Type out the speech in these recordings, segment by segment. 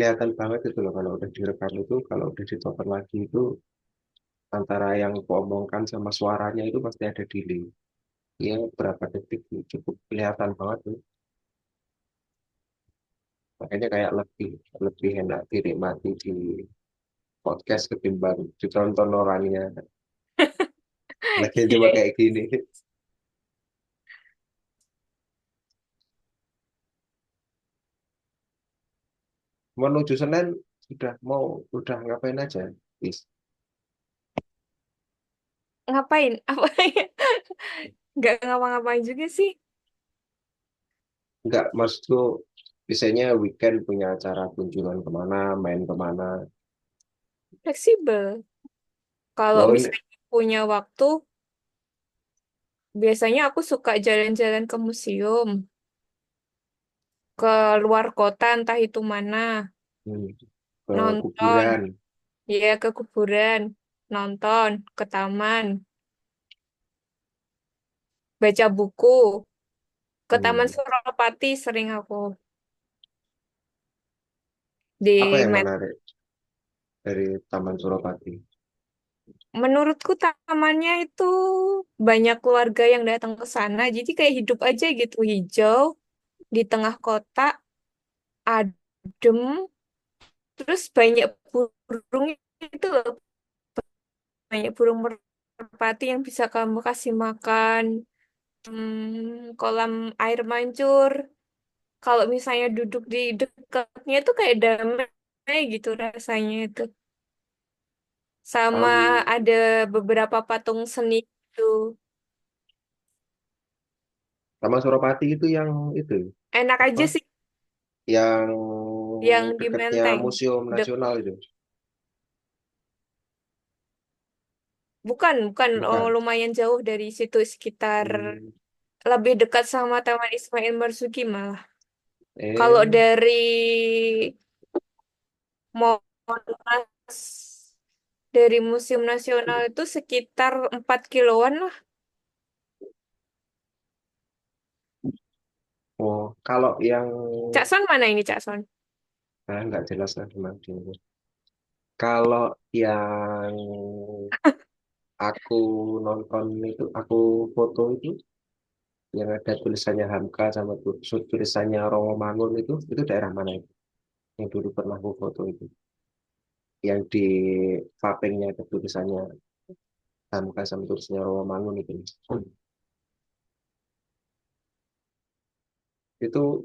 kelihatan banget itu loh kalau udah direkam itu, kalau udah ditonton lagi itu antara yang kuomongkan sama suaranya itu pasti ada delay. Ya berapa detik cukup kelihatan banget tuh. Makanya kayak lebih lebih enak dinikmati di podcast ketimbang ditonton orangnya. Lagi coba Iya. kayak gini. Menuju Senen udah ngapain aja? Is, Ngapain? Apa? Nggak ngapa-ngapain juga sih. nggak maksudku biasanya weekend punya acara kunjungan kemana, main kemana. Fleksibel. Kalau Oh ini, misalnya punya waktu, biasanya aku suka jalan-jalan ke museum, ke luar kota, entah itu mana, hmm, ke nonton, kuburan. ya ke kuburan, nonton, ke taman, baca buku, ke Taman Hmm. Suropati sering aku Apa di yang Met. menarik dari Taman Suropati? Menurutku tamannya itu banyak keluarga yang datang ke sana, jadi kayak hidup aja gitu, hijau di tengah kota, adem, terus banyak burung itu loh, banyak burung merpati yang bisa kamu kasih makan. Kolam air mancur. Kalau misalnya duduk di dekatnya itu kayak damai gitu rasanya itu. Sama Um, ada beberapa patung seni itu. Taman Suropati itu yang itu Enak apa? aja sih Yang yang di dekatnya Menteng. Museum Dek, Nasional itu, bukan, bukan. Oh, bukan? lumayan jauh dari situ sekitar Hmm, lebih dekat sama Taman Ismail Marzuki malah. Kalau eh, dari Monas dari Museum Nasional itu sekitar 4 kiloan lah. oh kalau yang Cak Son mana ini Cak Son? nggak jelas lah gimana ini. Kalau yang aku nonton itu, aku foto itu yang ada tulisannya Hamka sama tulisannya Romo Mangun itu daerah mana itu? Yang dulu pernah aku foto itu, yang di vapingnya ada tulisannya Hamka sama tulisannya Romo Mangun itu. Itu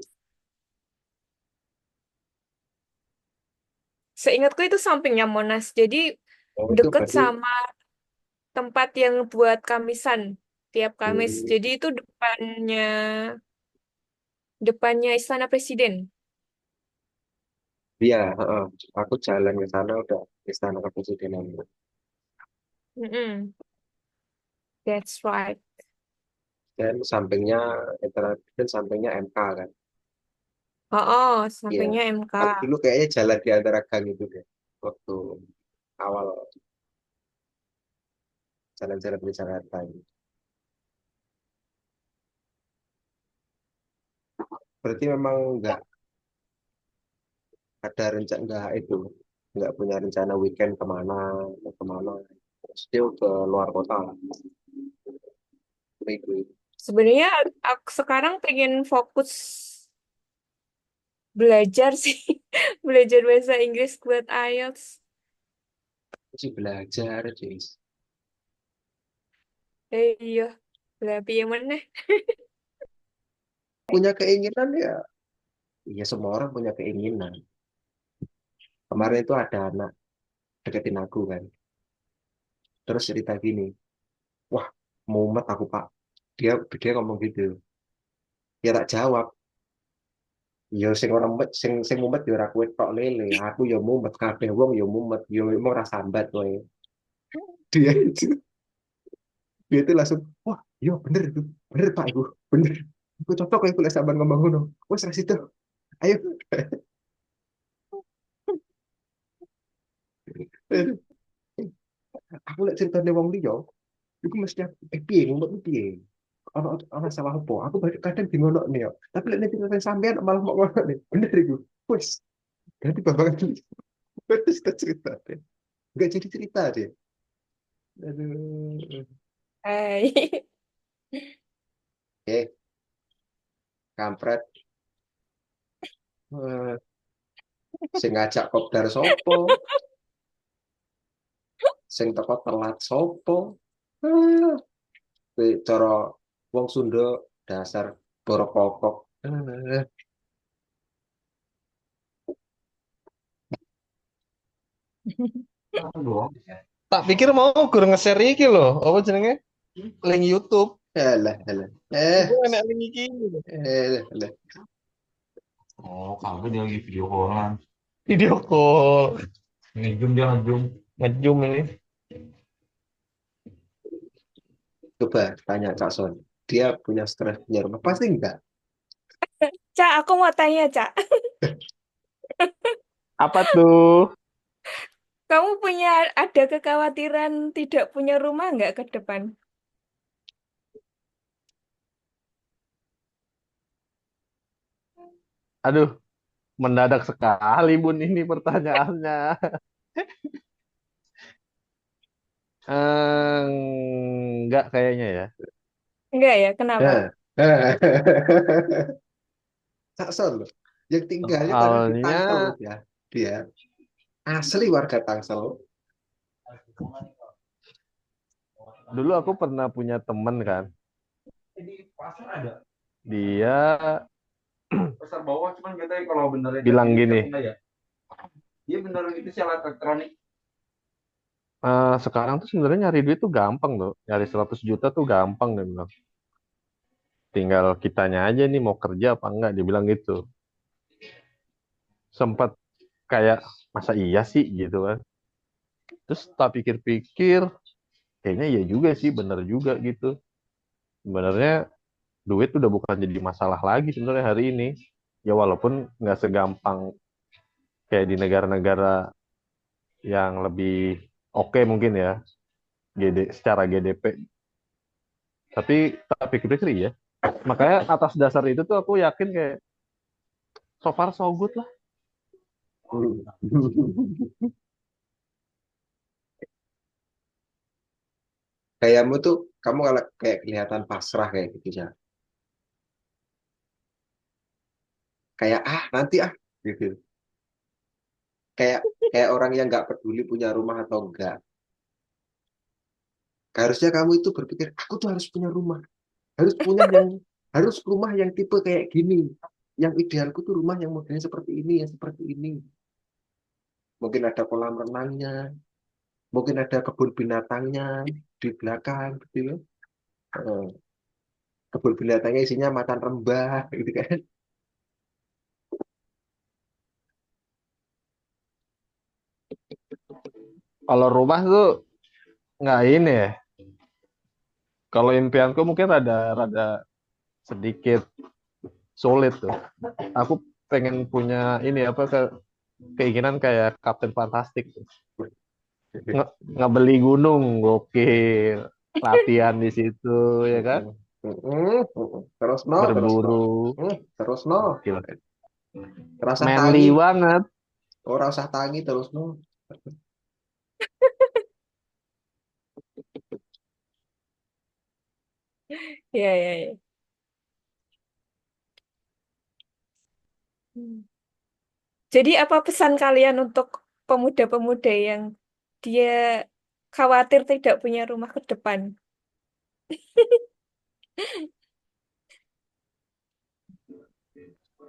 Seingatku itu sampingnya Monas. Jadi oh, itu deket berarti sama tempat yang buat kamisan tiap Kamis. hmm, Jadi itu depannya Istana Presiden. iya, heeh. Aku jalan ke sana udah Istana Kepresidenan. Mm-mm. That's right. Dan sampingnya dan sampingnya MK kan. Oh, oh, Iya. sampingnya MK. Aku dulu kayaknya jalan di antara gang itu deh. Waktu awal jalan-jalan di Jakarta ini. Berarti memang nggak ada rencana nggak itu, nggak punya rencana weekend kemana, mau kemana. Still ke luar kota. Itu Sebenarnya aku sekarang pengen fokus belajar sih. Belajar bahasa Inggris buat IELTS. sih belajar, Jis. Iya, lebih yang mana? Punya keinginan ya, iya semua orang punya keinginan. Kemarin itu ada anak deketin aku kan. Terus cerita gini, wah, mumet aku Pak. Dia ngomong gitu. Ya tak jawab. Ya sing ora mumet, sing mumet ya ora kowe tok lele. Aku ya mumet, kabeh wong ya mumet. Ya emang ora sambat kowe. Dia itu langsung, wah, iya bener itu. Bener Pak Ibu, bener. Aku cocok ya kuliah saban ngomong ngono. Wes ra situ. Ayo. Aku lek ceritane wong liya, iku mesti piye mumet piye. Ana salah apa? Aku kadang bingung nih ya. Tapi lek cerita sampean malah mau ngono nih. Bener iku. Wes. Nanti bapak kita cerita deh. Nggak jadi cerita deh. Aduh. Hai. Oke, kampret. Sing ngajak kopdar sopo, sing teko telat sopo. Ah, cara wong Sunda dasar borokokok. Tak pikir mau gur nge-share iki lho, apa jenenge? Link YouTube. Alah, alah. Iku enak link iki lho. Alah. Oh, kamu dia lagi video callan. Video call. Ngejum dia ngejum. Ngejum ini. Coba tanya Cak Son. Dia punya stres punya rumah? Pasti enggak. Cak, aku mau tanya, Cak. Apa tuh? Kamu punya ada kekhawatiran tidak punya rumah nggak ke depan? Aduh, mendadak sekali Bun ini pertanyaannya. Enggak kayaknya ya. Enggak ya, kenapa? Nah. Cak Son loh. Yang tinggalnya padahal di Soalnya Tangsel ya. Dia asli warga Tangsel. dulu aku pernah punya temen kan. Dia Pasar bawah cuman katanya kalau benernya bilang dari gini, enggak ya. Dia bener itu sih alat elektronik. Sekarang tuh sebenarnya nyari duit tuh gampang loh. Nyari 100 juta tuh gampang dia bilang. Tinggal kitanya aja nih mau kerja apa enggak, dia bilang gitu. Sempat kayak masa iya sih gitu kan. Terus tak pikir-pikir, kayaknya iya juga sih, bener juga gitu. Sebenarnya duit udah bukan jadi masalah lagi sebenarnya hari ini. Ya walaupun nggak segampang kayak di negara-negara yang lebih oke mungkin ya, secara GDP. Tapi tak pikir-pikir ya. Makanya atas dasar itu tuh aku yakin kayak so far so good lah. Kayakmu tuh, kamu kalau kayak kelihatan pasrah kayak gitu ya. Kayak nanti gitu. Kayak kayak orang yang nggak peduli punya rumah atau enggak. Harusnya kamu itu berpikir, aku tuh harus punya rumah. Harus rumah yang tipe kayak gini. Yang idealku tuh rumah yang modelnya seperti ini, yang seperti ini. Mungkin ada kolam renangnya, mungkin ada kebun binatangnya di belakang, gitu ya. Eh, Kebun binatangnya isinya macan rembah, gitu kan. Kalau rumah tuh nggak ini ya. Kalau impianku mungkin rada rada sedikit sulit tuh. Aku pengen punya ini apa keinginan kayak Captain Fantastic tuh. Ngebeli gunung, gokil. Latihan di situ ya kan, Terus no, terus no. berburu, Terus no. gokil. Terasa Manly tangi, banget. orang usah tangi terus no. Iya, iya, iya. Hmm. Jadi apa pesan kalian untuk pemuda-pemuda yang dia khawatir tidak punya rumah ke depan?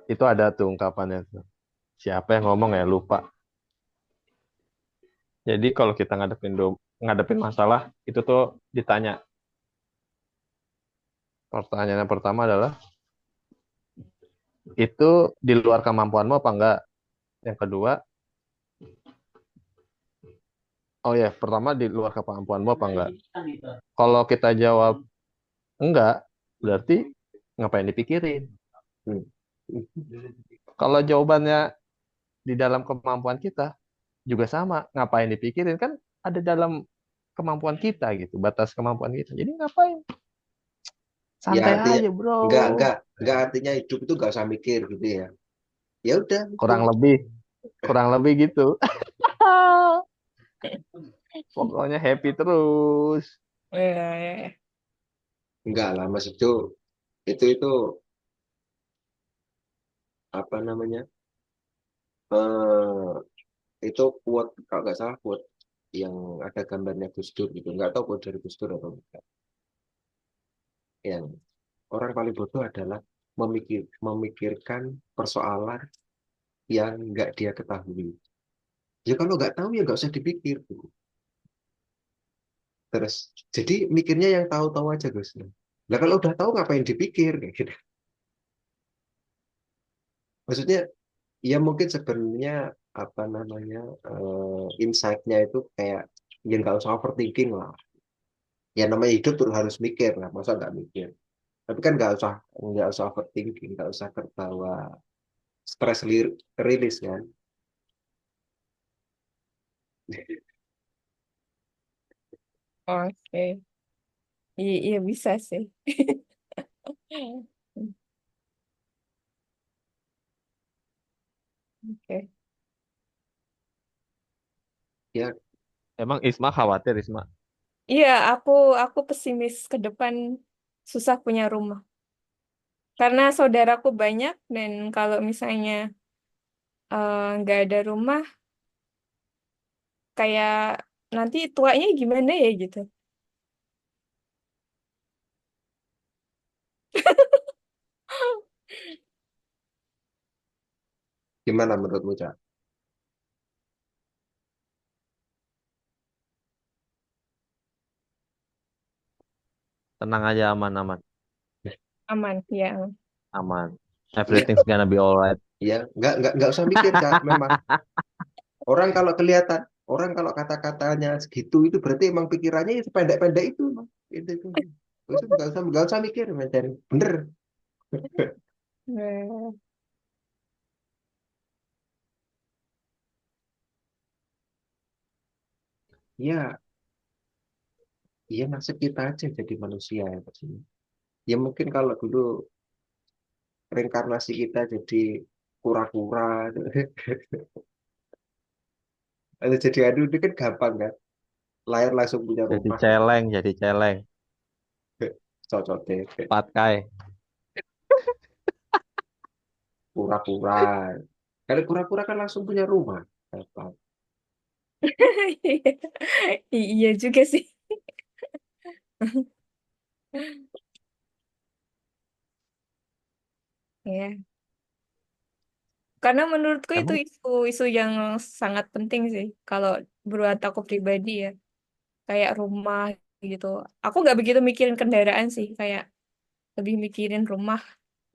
Itu ada tuh ungkapannya tuh. Siapa yang ngomong ya lupa. Jadi kalau kita ngadepin masalah itu tuh ditanya. Pertanyaan yang pertama adalah itu di luar kemampuanmu apa enggak? Yang kedua, oh ya, pertama di luar kemampuanmu apa enggak? Kalau kita jawab enggak, berarti ngapain dipikirin? Hmm. Kalau jawabannya di dalam kemampuan kita juga sama, ngapain dipikirin kan ada dalam kemampuan kita gitu, batas kemampuan kita. Jadi ngapain? Ya Santai artinya aja, bro. enggak artinya hidup itu enggak usah mikir gitu ya. Ya udah itu. Kurang lebih. Kurang lebih gitu. Pokoknya happy terus. Ya. Enggak lah, maksudku itu apa namanya? eh itu quote kalau nggak salah quote yang ada gambarnya Gus Dur gitu. Nggak tahu quote dari Gus Dur atau enggak. Yang orang paling bodoh adalah memikirkan persoalan yang nggak dia ketahui. Ya kalau nggak tahu ya nggak usah dipikir. Gitu. Terus jadi mikirnya yang tahu-tahu aja Gus. Nah kalau udah tahu ngapain dipikir kayak gitu. Maksudnya ya mungkin sebenarnya apa namanya insight-nya itu kayak ya nggak usah overthinking lah. Ya namanya hidup tuh harus mikir lah, masa nggak mikir. Tapi kan nggak usah overthinking, nggak usah terbawa stress rilis kan. Oke. Iya bisa sih. Oke. Ya Emang Isma khawatir Isma. Iya, aku pesimis ke depan susah punya rumah. Karena saudaraku banyak dan kalau misalnya nggak ada rumah, kayak nanti tuanya gimana ya gitu. gimana menurutmu Cak? Tenang aja aman-aman. Aman, ya. Aman. Ya, Everything's gonna be alright. ya nggak usah mikir Cak. Memang orang kalau kelihatan orang kalau kata-katanya segitu itu berarti emang pikirannya itu pendek-pendek itu. Emang. Itu nggak usah mikir mencari bener. Eh, Ya, iya nasib kita aja jadi manusia ya Pak. Ya mungkin kalau dulu reinkarnasi kita jadi kura-kura atau jadi aduh itu kan gampang kan lahir langsung punya Jadi rumah celeng, jadi celeng. cocok deh Patkai. kura-kura kalau kura-kura kan langsung punya rumah gampang. Iya juga sih. Ya. Karena menurutku itu Emang isu-isu yang sangat penting sih. Kalau buat aku pribadi ya, kayak rumah gitu. Aku nggak begitu mikirin kendaraan sih, kayak lebih mikirin rumah.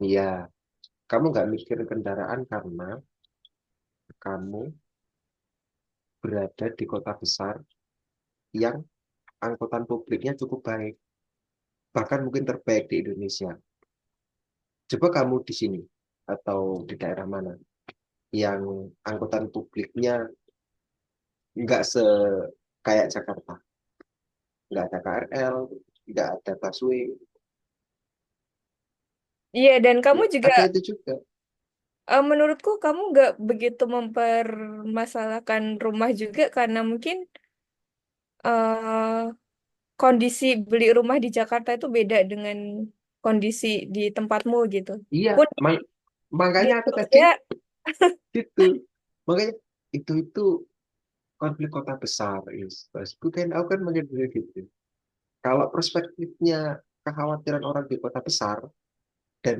Iya, kamu nggak mikir kendaraan karena kamu berada di kota besar yang angkutan publiknya cukup baik bahkan mungkin terbaik di Indonesia. Coba kamu di sini atau di daerah mana yang angkutan publiknya nggak se kayak Jakarta, nggak ada KRL, nggak ada busway, Iya, dan kamu ya, juga, ada itu juga. menurutku kamu nggak begitu mempermasalahkan rumah juga karena mungkin eh, kondisi beli rumah di Jakarta itu beda dengan kondisi di tempatmu gitu. Iya, Pun di makanya aku tadi Jogja, itu, makanya itu konflik kota besar, Mas. Bukan aku kan mengenai gitu. Kalau perspektifnya kekhawatiran orang di kota besar dan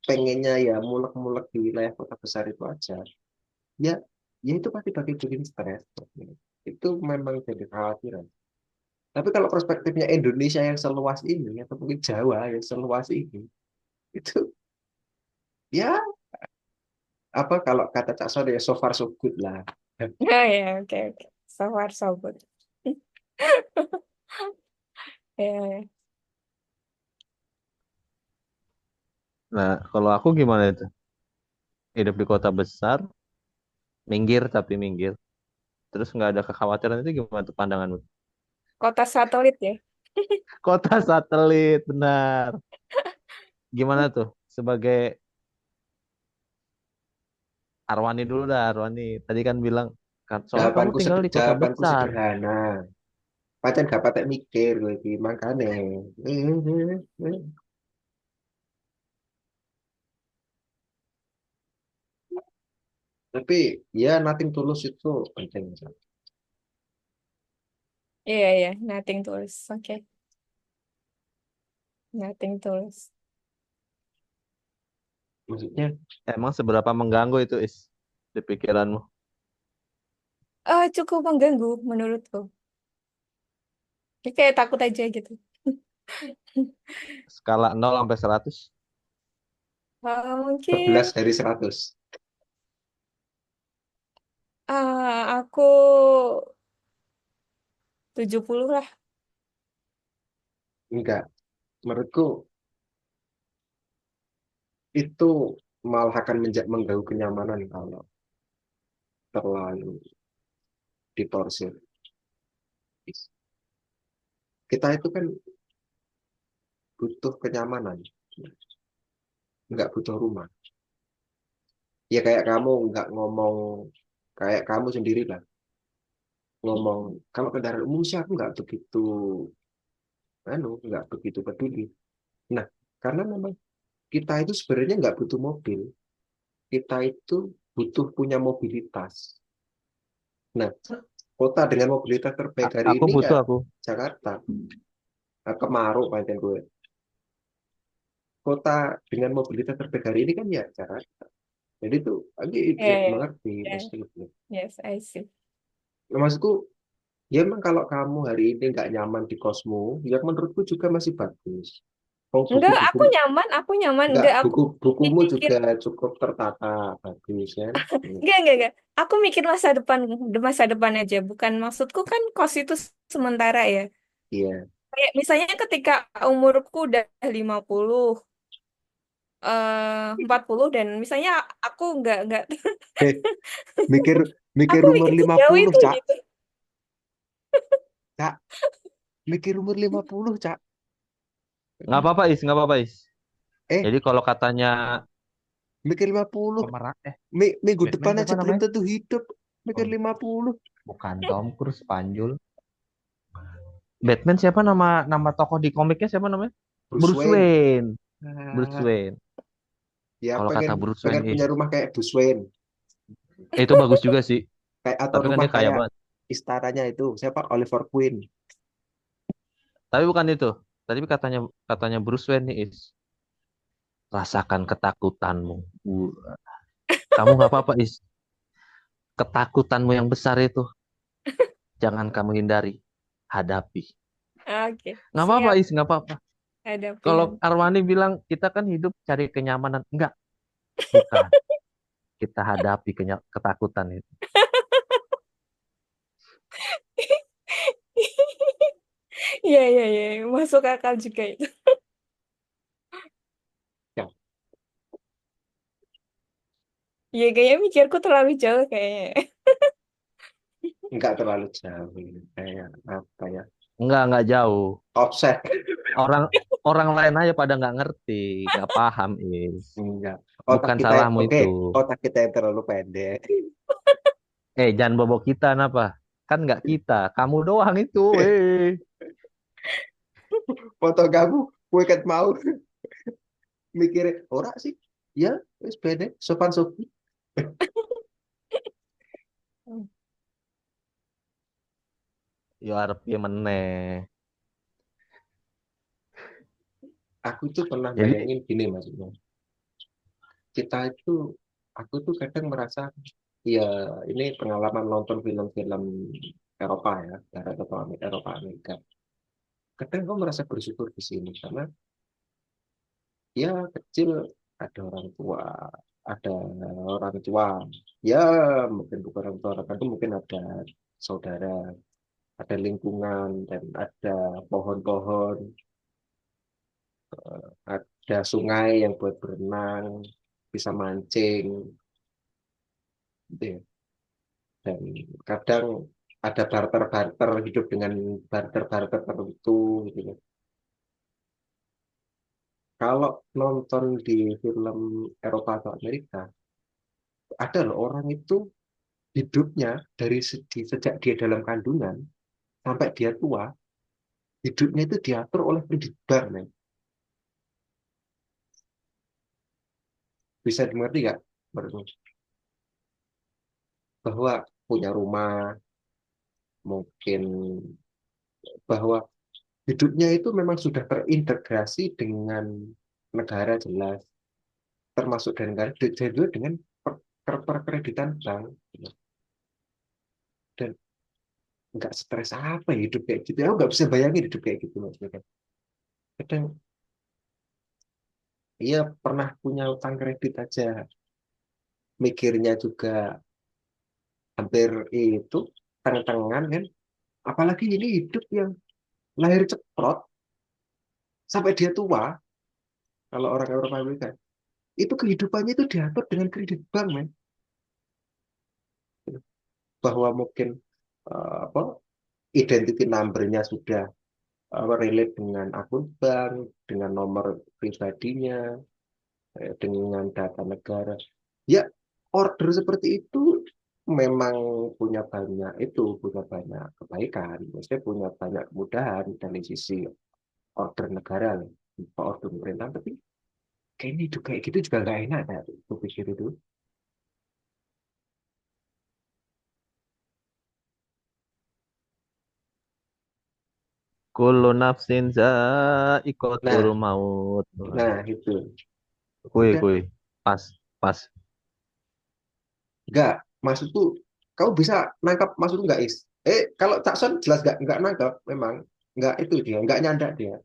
pengennya ya mulek-mulek di wilayah kota besar itu aja, ya, ya itu pasti bagi bikin stres. Itu memang jadi kekhawatiran. Tapi kalau perspektifnya Indonesia yang seluas ini, atau mungkin Jawa yang seluas ini, itu ya apa kalau kata Cak Sode ya so far so good lah. oh ya, oke, oke. So far, so good. Ya, ya. nah, kalau aku gimana itu? Hidup di kota besar, minggir tapi minggir. Terus nggak ada kekhawatiran itu gimana tuh pandanganmu? Kota satelit ya. Kota satelit, benar. Gimana tuh? Sebagai Arwani dulu dah, Arwani. Tadi kan bilang kan soalnya kamu tinggal di kota Jawabanku besar. sederhana. Pancen gak patek mikir kowe iki, makane. Tapi ya nothing tulus itu penting. Iya, iya, nothing tulus. Oke, nothing tulus. Maksudnya Emang seberapa mengganggu itu di pikiranmu? Cukup mengganggu menurutku. Kayak takut aja gitu. Skala 0 sampai 100. Mungkin 11 dari 100. aku 70 lah. Enggak. Menurutku itu malah akan mengganggu kenyamanan kalau terlalu ditorsir. Kita itu kan butuh kenyamanan, nggak butuh rumah. Ya kayak kamu nggak ngomong, kayak kamu sendiri lah ngomong, kalau kendaraan umum sih aku nggak begitu peduli. Nah, karena memang kita itu sebenarnya nggak butuh mobil, kita itu butuh punya mobilitas. Nah, kota dengan mobilitas terbaik hari Aku ini ya butuh aku. Jakarta. Nah, Kemaruk pancen gue. Kota dengan mobilitas terbaik hari ini kan ya Jakarta. Jadi itu lagi Iya, tidak iya, mengerti iya. maksudnya. Yes, I see. Nah, maksudku, ya memang kalau kamu hari ini nggak nyaman di kosmu, ya menurutku juga masih bagus. Oh, Enggak, buku-buku aku nyaman, nggak enggak, aku buku-bukumu mikir, juga cukup tertata bagus kan? enggak. Aku mikir masa depan aja. Bukan maksudku kan kos itu sementara ya. Iya. Kayak misalnya ketika umurku udah 50, 40 dan misalnya aku enggak, Eh, mikir mikir aku umur mikir lima sejauh puluh itu Cak. gitu. Cak, mikir umur 50 Cak. Nggak apa-apa, nggak apa-apa, Eh, Jadi kalau katanya mikir 50. pemeran Minggu Batman depan siapa aja belum namanya? tentu hidup. Mikir Oh, 50. bukan Tom Cruise, Panjul. Batman siapa nama tokoh di komiknya siapa namanya? Bruce Bruce Wayne. Wayne. Bruce Ah, Wayne. ya Kalau pengen kata Bruce pengen Wayne punya rumah kayak Bruce Wayne. itu bagus juga sih. Kayak atau Tapi kan rumah dia kaya kayak banget. istananya itu siapa? Oliver Queen. Tapi bukan itu. Tadi katanya katanya Bruce Wayne nih rasakan ketakutanmu. Uh, Kamu nggak apa-apa Ketakutanmu yang besar itu jangan kamu hindari, hadapi. Oke, Nggak apa-apa siap. nggak apa-apa. Kalau Hadapin. Arwani bilang kita kan hidup cari kenyamanan, enggak, bukan. Kita hadapi ketakutan itu. Iya, iya, iya. Masuk akal juga itu. Ya, Iya, kayaknya mikirku terlalu jauh kayaknya. nggak terlalu jauh. Kayak apa ya? Enggak jauh. Offset. Orang orang lain aja pada nggak ngerti, nggak paham, Enggak. Otak Bukan kita, salahmu oke, itu. otak kita yang terlalu pendek. Jangan bobo kita, kenapa? Kan nggak kita, kamu doang itu, Foto kamu, gue kan mau mikirnya, ora sih. Ya, wis pendek, sopan sopan. Yo arep piye meneh. Aku tuh pernah Jadi bayangin gini maksudnya. Kita itu, aku tuh kadang merasa, ya ini pengalaman nonton film-film Eropa ya, Barat atau Eropa Amerika. Kadang gue merasa bersyukur di sini karena ya kecil ada orang tua, ada orang tua, ya mungkin bukan orang tua, orang itu mungkin ada saudara, ada lingkungan dan ada pohon-pohon, ada sungai yang buat berenang, bisa mancing, gitu ya. Dan kadang ada barter-barter hidup dengan barter-barter tertentu, gitu ya. Kalau nonton di film Eropa atau Amerika, ada loh orang itu hidupnya sejak dia dalam kandungan sampai dia tua, hidupnya itu diatur oleh kredit bank, men. Bisa dimengerti nggak? Menurutmu? Bahwa punya rumah, mungkin bahwa hidupnya itu memang sudah terintegrasi dengan negara jelas, termasuk dengan juga dengan perkreditan bank. Dan nggak stres apa ya hidup kayak gitu. Aku nggak bisa bayangin hidup kayak gitu, maksudnya. Kadang iya pernah punya utang kredit aja, mikirnya juga hampir itu tengah-tengan kan. Apalagi ini hidup yang lahir ceprot sampai dia tua, kalau orang Eropa bilang itu kehidupannya itu diatur dengan kredit bank, men. Bahwa mungkin apa identity number-nya sudah relate dengan akun bank, dengan nomor pribadinya, dengan data negara. Ya, order seperti itu memang punya banyak kebaikan, maksudnya punya banyak kemudahan dari sisi order negara, order pemerintah, tapi kayaknya juga kayak gitu juga nggak enak, ya, aku pikir itu. Kullu nafsin za'iqatul Nah, maut. itu. Kui, Udah, kui. Pas, pas. nggak, maksudku, kamu bisa nangkap maksudku nggak, Is? Kalau Cakson jelas nggak nangkap, memang nggak itu dia, nggak nyandak dia.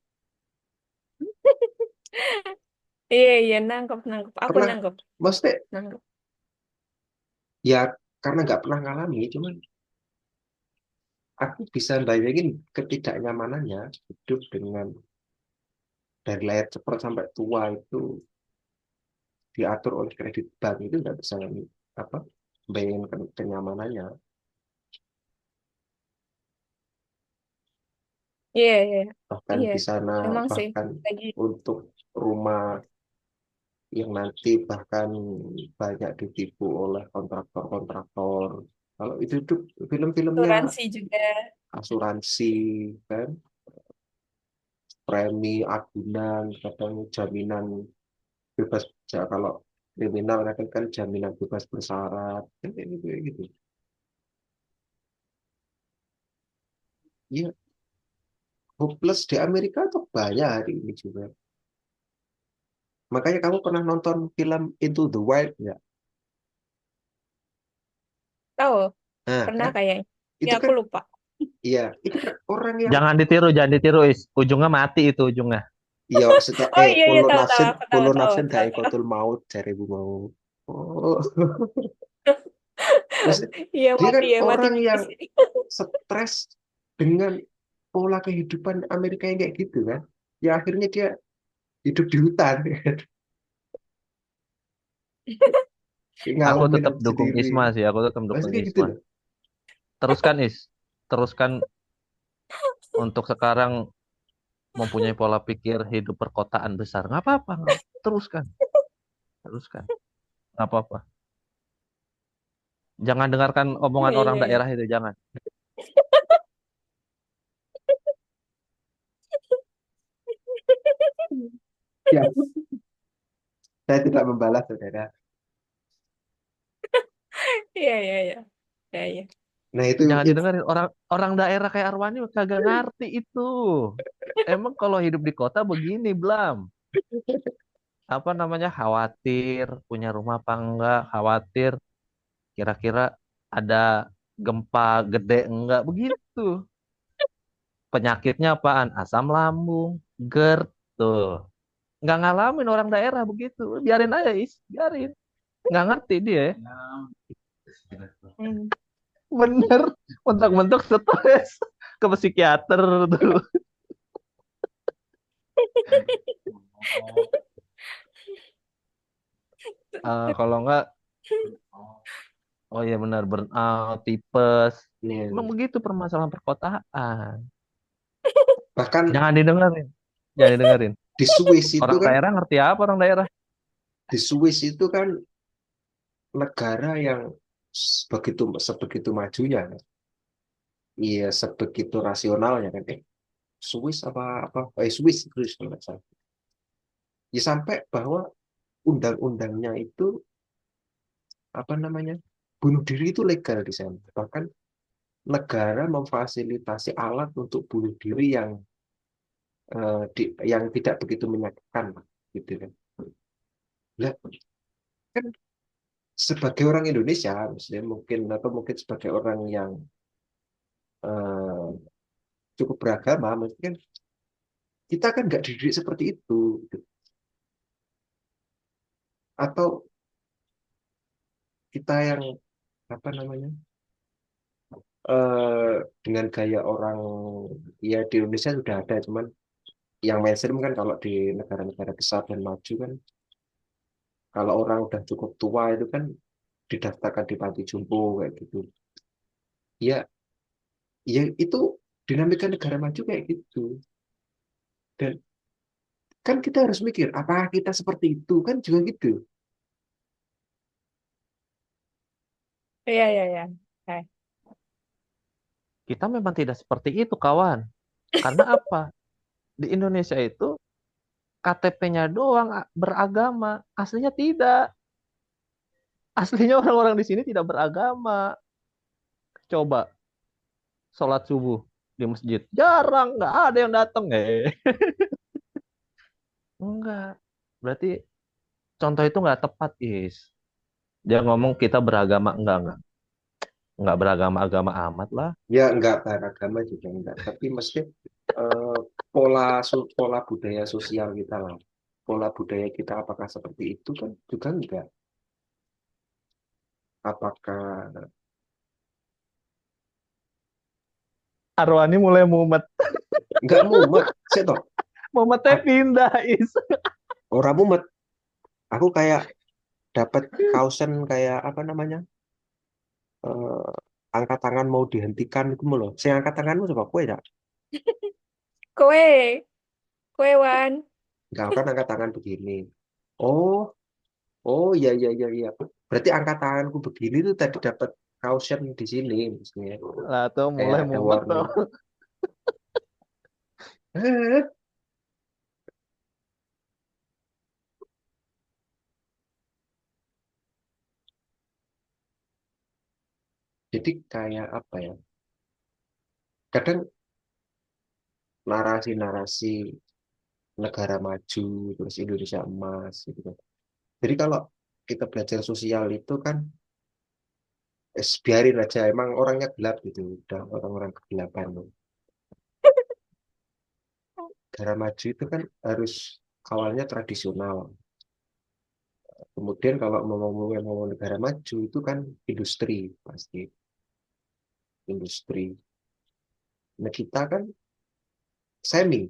Iya, iya, nangkep, nangkep. Aku Pernah, nangkep, maksudnya nangkep. ya karena nggak pernah ngalami, cuman aku bisa bayangin ketidaknyamanannya hidup dengan dari lahir cepat sampai tua itu diatur oleh kredit bank, itu nggak bisa apa bayangin kenyamanannya. Iya, iya, Bahkan iya. di sana, Emang sih, bahkan lagi untuk rumah yang nanti bahkan banyak ditipu oleh kontraktor-kontraktor. Kalau itu film-filmnya asuransi juga. asuransi kan, premi agunan, kadang jaminan bebas kalau kriminal kan jaminan bebas bersyarat kan kayak gitu, kayak gitu. Iya, hopeless di Amerika tuh banyak hari ini juga. Makanya kamu pernah nonton film Into the Wild ya? Tahu, Nah pernah kan kayaknya. Ya, itu aku kan, lupa. iya itu kan orang yang, Jangan ditiru, Is. Ujungnya mati itu ujungnya. iya maksudnya Oh iya, iya, kulo tahu, tahu. nafsin Aku tahu, kulo tahu, nafsin tahu, dari tahu. kotul maut cari bu mau. Oh, maksudnya Iya, dia kan mati ya, mati orang yang tipis. stres dengan pola kehidupan Amerika yang kayak gitu kan. Ya akhirnya dia hidup di hutan, Aku ngalamin tetap dukung sendiri. Isma sih. Aku tetap Pasti dukung kayak gitu Isma. loh. Teruskan, Is. Teruskan untuk sekarang mempunyai pola pikir hidup perkotaan besar. Nggak apa-apa. Teruskan. Teruskan. Nggak apa-apa. Jangan dengarkan Iya, omongan orang iya, iya. daerah itu. Jangan. Ya, saya tidak membalas saudara. Iya, iya, iya. Iya, iya. Nah Jangan didengarin. Orang orang daerah kayak Arwani kagak ngerti itu. Emang kalau hidup di kota begini, Blam. Apa namanya? Khawatir. Punya rumah apa enggak? Khawatir. Kira-kira ada gempa gede enggak? Begitu. Penyakitnya apaan? Asam lambung, GERD, tuh. Nggak ngalamin orang daerah begitu. Biarin aja, Is. Biarin. Nggak ngerti dia. Hmm. Bener. Mentok-mentok stres. Ke psikiater tuh. Kalau nggak, oh iya benar, burnout, tipes. Emang ini begitu permasalahan perkotaan. bahkan Jangan didengerin. Jangan didengerin. di Swiss itu Orang kan, daerah ngerti apa orang daerah? di Swiss itu kan negara yang begitu sebegitu majunya, iya sebegitu rasionalnya kan. Swiss apa Swiss Swiss kalau nggak salah. Ya sampai bahwa undang-undangnya itu apa namanya, bunuh diri itu legal di sana. Bahkan negara memfasilitasi alat untuk bunuh diri yang tidak begitu menyakitkan, gitu kan. Lah, kan sebagai orang Indonesia, maksudnya mungkin atau mungkin sebagai orang yang eh, cukup beragama, maksudnya kan kita kan nggak dididik seperti itu, gitu. Atau kita yang apa namanya, eh, dengan gaya orang, ya di Indonesia sudah ada, cuman yang mainstream kan kalau di negara-negara besar dan maju kan, kalau orang udah cukup tua itu kan didaftarkan di panti jompo kayak gitu. Ya, ya itu dinamika negara maju kayak gitu. Dan kan kita harus mikir, apakah kita seperti itu kan juga gitu. Iya, iya, iya. Oke. Kita memang tidak seperti itu, kawan. Karena apa? Di Indonesia itu KTP-nya doang beragama, aslinya tidak. Aslinya orang-orang di sini tidak beragama. Coba sholat subuh di masjid, jarang, nggak ada yang datang. Enggak. Berarti contoh itu nggak tepat, Is. Dia ngomong kita beragama, enggak beragama agama amat lah. Ya enggak beragama juga enggak, tapi mesti eh, pola budaya sosial kita lah. Pola budaya kita apakah seperti itu kan juga enggak. Apakah Arwani mulai mumet. enggak mumet sih toh? Mumetnya pindah, Is. Orang mumet. Aku kayak dapat kausen kayak apa namanya? eh, Angkat tangan mau dihentikan itu loh. Saya angkat tanganmu coba kue enggak? Kue, kue Wan. Enggak kan angkat tangan begini. Oh, oh iya iya iya iya. Berarti angkat tanganku begini tuh tadi dapat kausen di sini maksudnya. Lah tuh Kayak mulai ada mumet tuh. warning. Eh, jadi kayak apa ya? Kadang narasi-narasi negara maju terus Indonesia emas gitu kan. Jadi kalau kita belajar sosial itu kan biarin aja emang orangnya gelap gitu, udah orang-orang kegelapan. Negara maju itu kan harus awalnya tradisional. Kemudian kalau mau negara maju itu kan industri pasti industri. Nah kita kan semi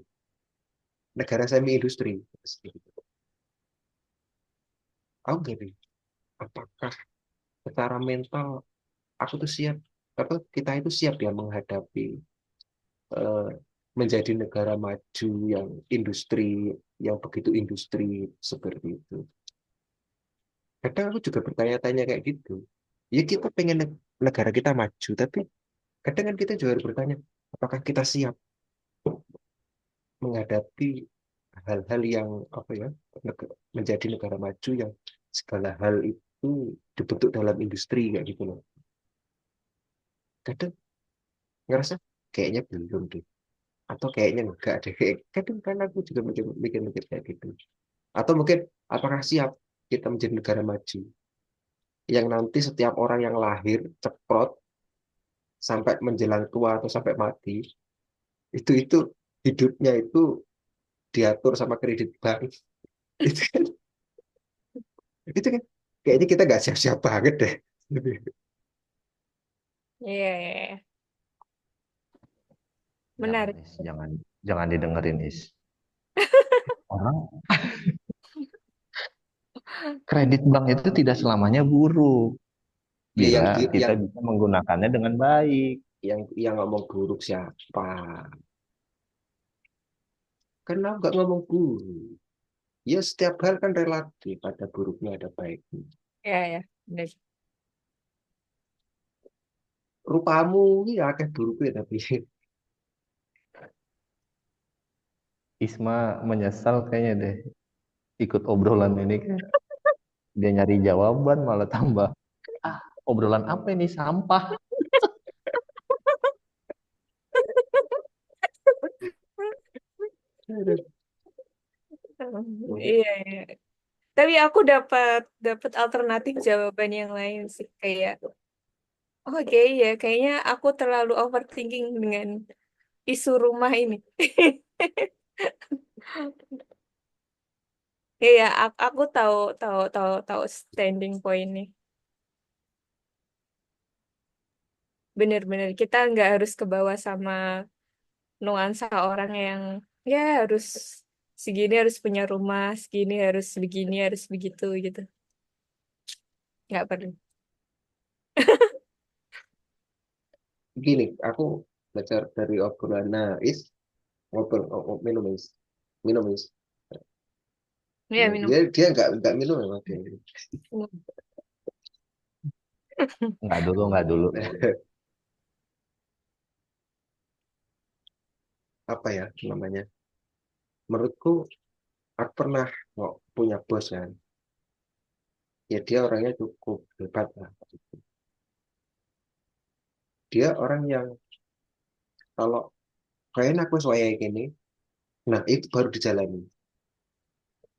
negara semi industri. Aku gini, apakah secara mental aku tuh siap atau kita itu siap ya menghadapi eh, menjadi negara maju yang industri yang begitu industri seperti itu. Kadang aku juga bertanya-tanya kayak gitu. Ya kita pengen negara kita maju, tapi kadang kan kita juga harus bertanya, apakah kita siap menghadapi hal-hal yang apa ya menjadi negara maju yang segala hal itu dibentuk dalam industri kayak gitu loh. Kadang ngerasa kayaknya belum deh atau kayaknya enggak deh. Kadang kan aku juga mikir-mikir kayak gitu. Atau mungkin apakah siap kita menjadi negara maju yang nanti setiap orang yang lahir ceprot sampai menjelang tua atau sampai mati itu hidupnya itu diatur sama kredit bank. Itu kan itu kan kayaknya kita nggak siap-siap banget deh. Iya, iya, iya. Jangan, Menarik. Is. Jangan didengerin, Is. Orang kredit bank itu tidak selamanya buruk Ya bila yang kita bisa menggunakannya dengan baik. yang ngomong buruk siapa? Kan aku nggak ngomong buruk. Ya setiap hal kan relatif, ada buruknya ada baiknya. Iya, iya. bener. Rupamu ini akeh buruknya tapi Isma menyesal kayaknya deh ikut obrolan ini kan. Dia nyari jawaban malah tambah. Ah, obrolan apa ini sampah. Iya, iya. Tapi aku dapat dapat alternatif jawaban yang lain sih kayak oke ya kayaknya aku terlalu overthinking dengan isu rumah ini. Iya, aku tahu tahu tahu tahu standing point nih. Bener-bener kita nggak harus ke bawah sama nuansa orang yang ya harus segini harus punya rumah, segini harus begini harus begitu gitu. Nggak perlu. gini, aku belajar dari obrolan Is, ngobrol, minum Is, minum Is. Iya minum. Dia nggak minum memang dia. Minum. Nggak dulu, nggak dulu. Apa ya namanya? Menurutku, aku pernah punya bos kan. Ya dia orangnya cukup hebat lah. Dia orang yang kalau kayaknya aku suaya gini, nah itu baru dijalani.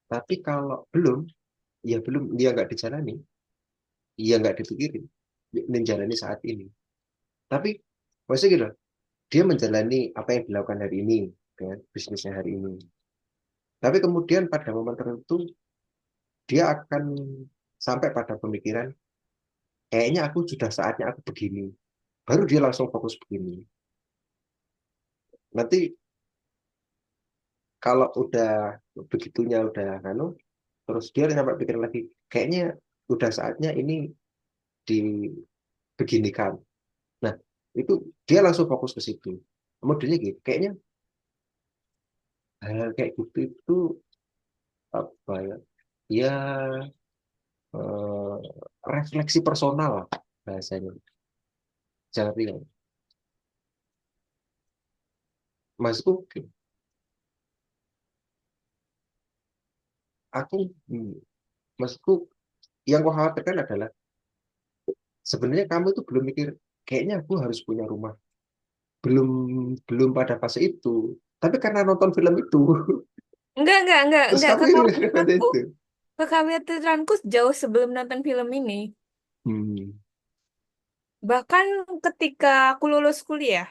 Tapi kalau belum, ya belum, dia nggak dijalani, ya nggak dipikirin. Menjalani saat ini. Tapi maksudnya gitu, dia menjalani apa yang dilakukan hari ini, kan, bisnisnya hari ini. Tapi kemudian pada momen tertentu, dia akan sampai pada pemikiran, kayaknya aku sudah saatnya aku begini. Baru dia langsung fokus begini. Nanti kalau udah begitunya udah kanu, terus dia sampai pikir lagi, kayaknya udah saatnya ini dibeginikan. Nah, itu dia langsung fokus ke situ. Modelnya gitu, kayaknya hal kayak gitu itu apa ya? Ya eh, refleksi personal lah bahasanya. Jangan bilang, maksudku, aku, hmm, maksudku yang kau khawatirkan adalah sebenarnya kamu itu belum mikir, kayaknya aku harus punya rumah. Belum belum pada fase itu. Tapi karena nonton film itu, terus Enggak. kamu pada itu. Kekhawatiranku jauh sebelum nonton film ini. Hmm, Bahkan ketika aku lulus kuliah.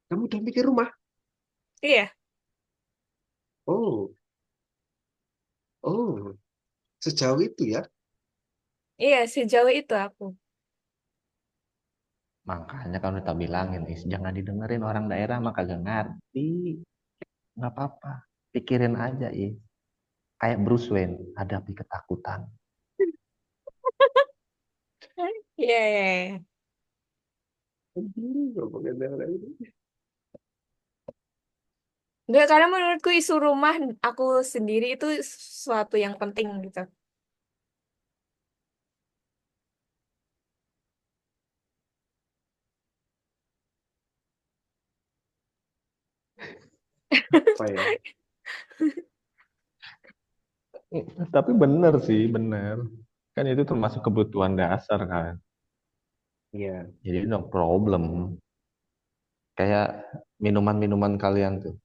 kamu udah mikir rumah? Iya, Oh, oh, sejauh itu ya. iya sejauh itu aku. Makanya kan udah tak bilangin, Is, jangan didengerin orang daerah mah kagak ngerti. Nggak apa-apa. Pikirin aja, Is. Kayak Bruce Wayne, hadapi ketakutan. Iya, iya, iya. Ngomongin daerah itu. Enggak, karena menurutku isu rumah aku sendiri itu sesuatu yang penting gitu. Apa ya? Tapi bener sih, bener. Kan itu termasuk kebutuhan dasar kan. Iya. Jadi no problem. Kayak minuman-minuman kalian tuh.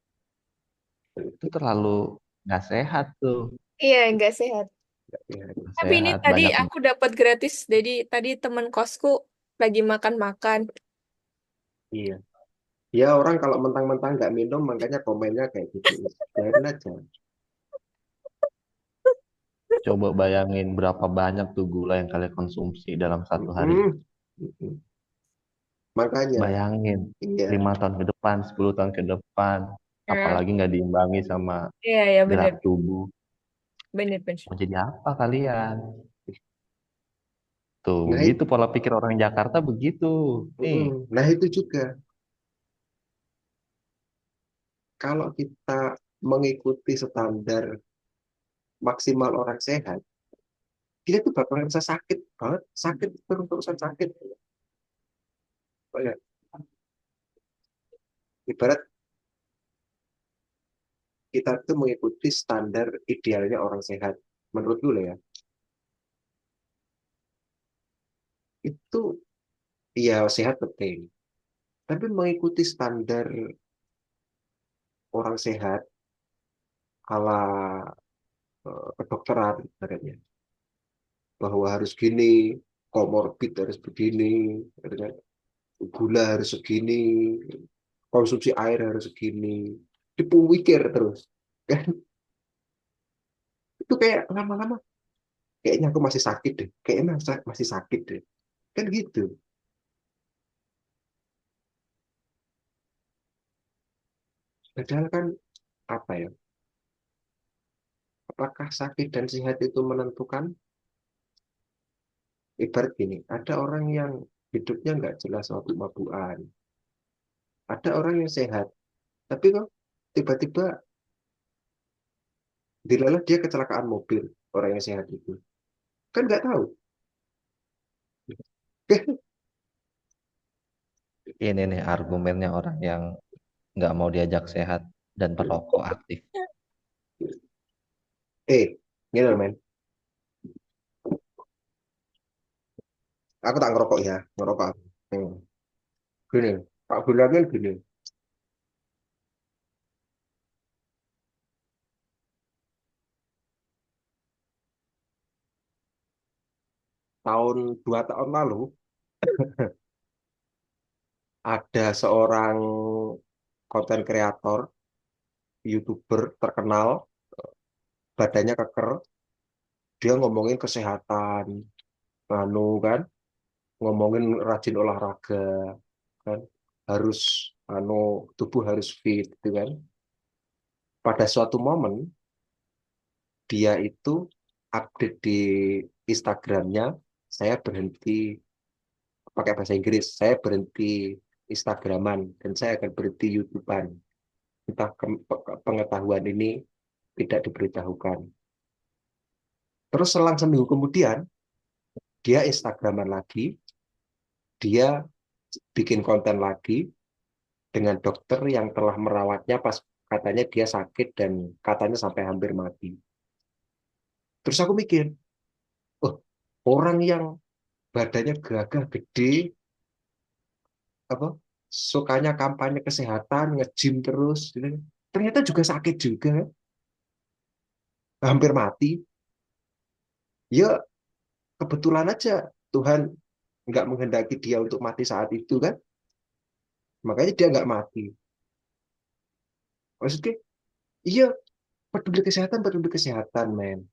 Itu terlalu nggak sehat tuh. Iya, enggak sehat. Iya. Nggak Tapi ini sehat, tadi banyak. aku dapat gratis. Jadi tadi teman kosku lagi makan-makan. Iya. Ya orang kalau mentang-mentang nggak minum, makanya komennya kayak gitu. Biarin aja. Coba bayangin berapa banyak tuh gula yang kalian konsumsi dalam satu hari. Mm-mm. Mm-mm. Makanya, Bayangin, iya. 5 tahun ke depan, 10 tahun ke depan, Ya. apalagi nggak diimbangi sama Iya, ya gerak bener. tubuh. Bener, bener. Mau jadi apa kalian? Tuh, Nah, begitu pola pikir orang Jakarta begitu. Nih, nah itu juga. Kalau kita mengikuti standar maksimal orang sehat, dia tuh bakal ngerasa sakit banget, sakit terus-terusan sakit. Kayak ibarat kita tuh mengikuti standar idealnya orang sehat. Menurut gue ya, itu ya sehat penting. Tapi mengikuti standar orang sehat ala kedokteran, ibaratnya bahwa harus gini, komorbid harus begini, gitu kan. Gula harus segini, konsumsi air harus segini, dipikir terus. Kan itu kayak lama-lama, kayaknya aku masih sakit deh, kayaknya masih sakit deh. Kan gitu. Padahal kan apa ya? Apakah sakit dan sehat itu menentukan? Ibarat gini, ada orang yang hidupnya nggak jelas mabuk-mabukan. Ada orang yang sehat, tapi kok tiba-tiba dilalah dia kecelakaan mobil, orang yang sehat itu. Kan nggak tahu. Ini nih argumennya orang yang nggak mau diajak sehat dan perokok aktif. Gini loh men, aku tak ngerokok ya, ngerokok aku. Gini, Pak bilangin gini, tahun 2 tahun lalu ada seorang konten kreator, YouTuber terkenal, badannya keker, dia ngomongin kesehatan, anu kan, ngomongin rajin olahraga, kan, harus anu tubuh harus fit, gitu kan. Pada suatu momen dia itu update di Instagramnya, saya berhenti pakai bahasa Inggris, saya berhenti Instagraman dan saya akan berhenti YouTubean. Entah pengetahuan ini tidak diberitahukan. Terus selang seminggu kemudian, dia Instagraman lagi, dia bikin konten lagi dengan dokter yang telah merawatnya pas katanya dia sakit dan katanya sampai hampir mati. Terus aku mikir, oh, orang yang badannya gagah gede, apa, sukanya kampanye kesehatan, nge-gym terus, gitu, ternyata juga sakit juga, kan? Hampir mati. Ya kebetulan aja Tuhan nggak menghendaki dia untuk mati saat itu kan, makanya dia nggak mati. Maksudnya, iya, peduli kesehatan, men.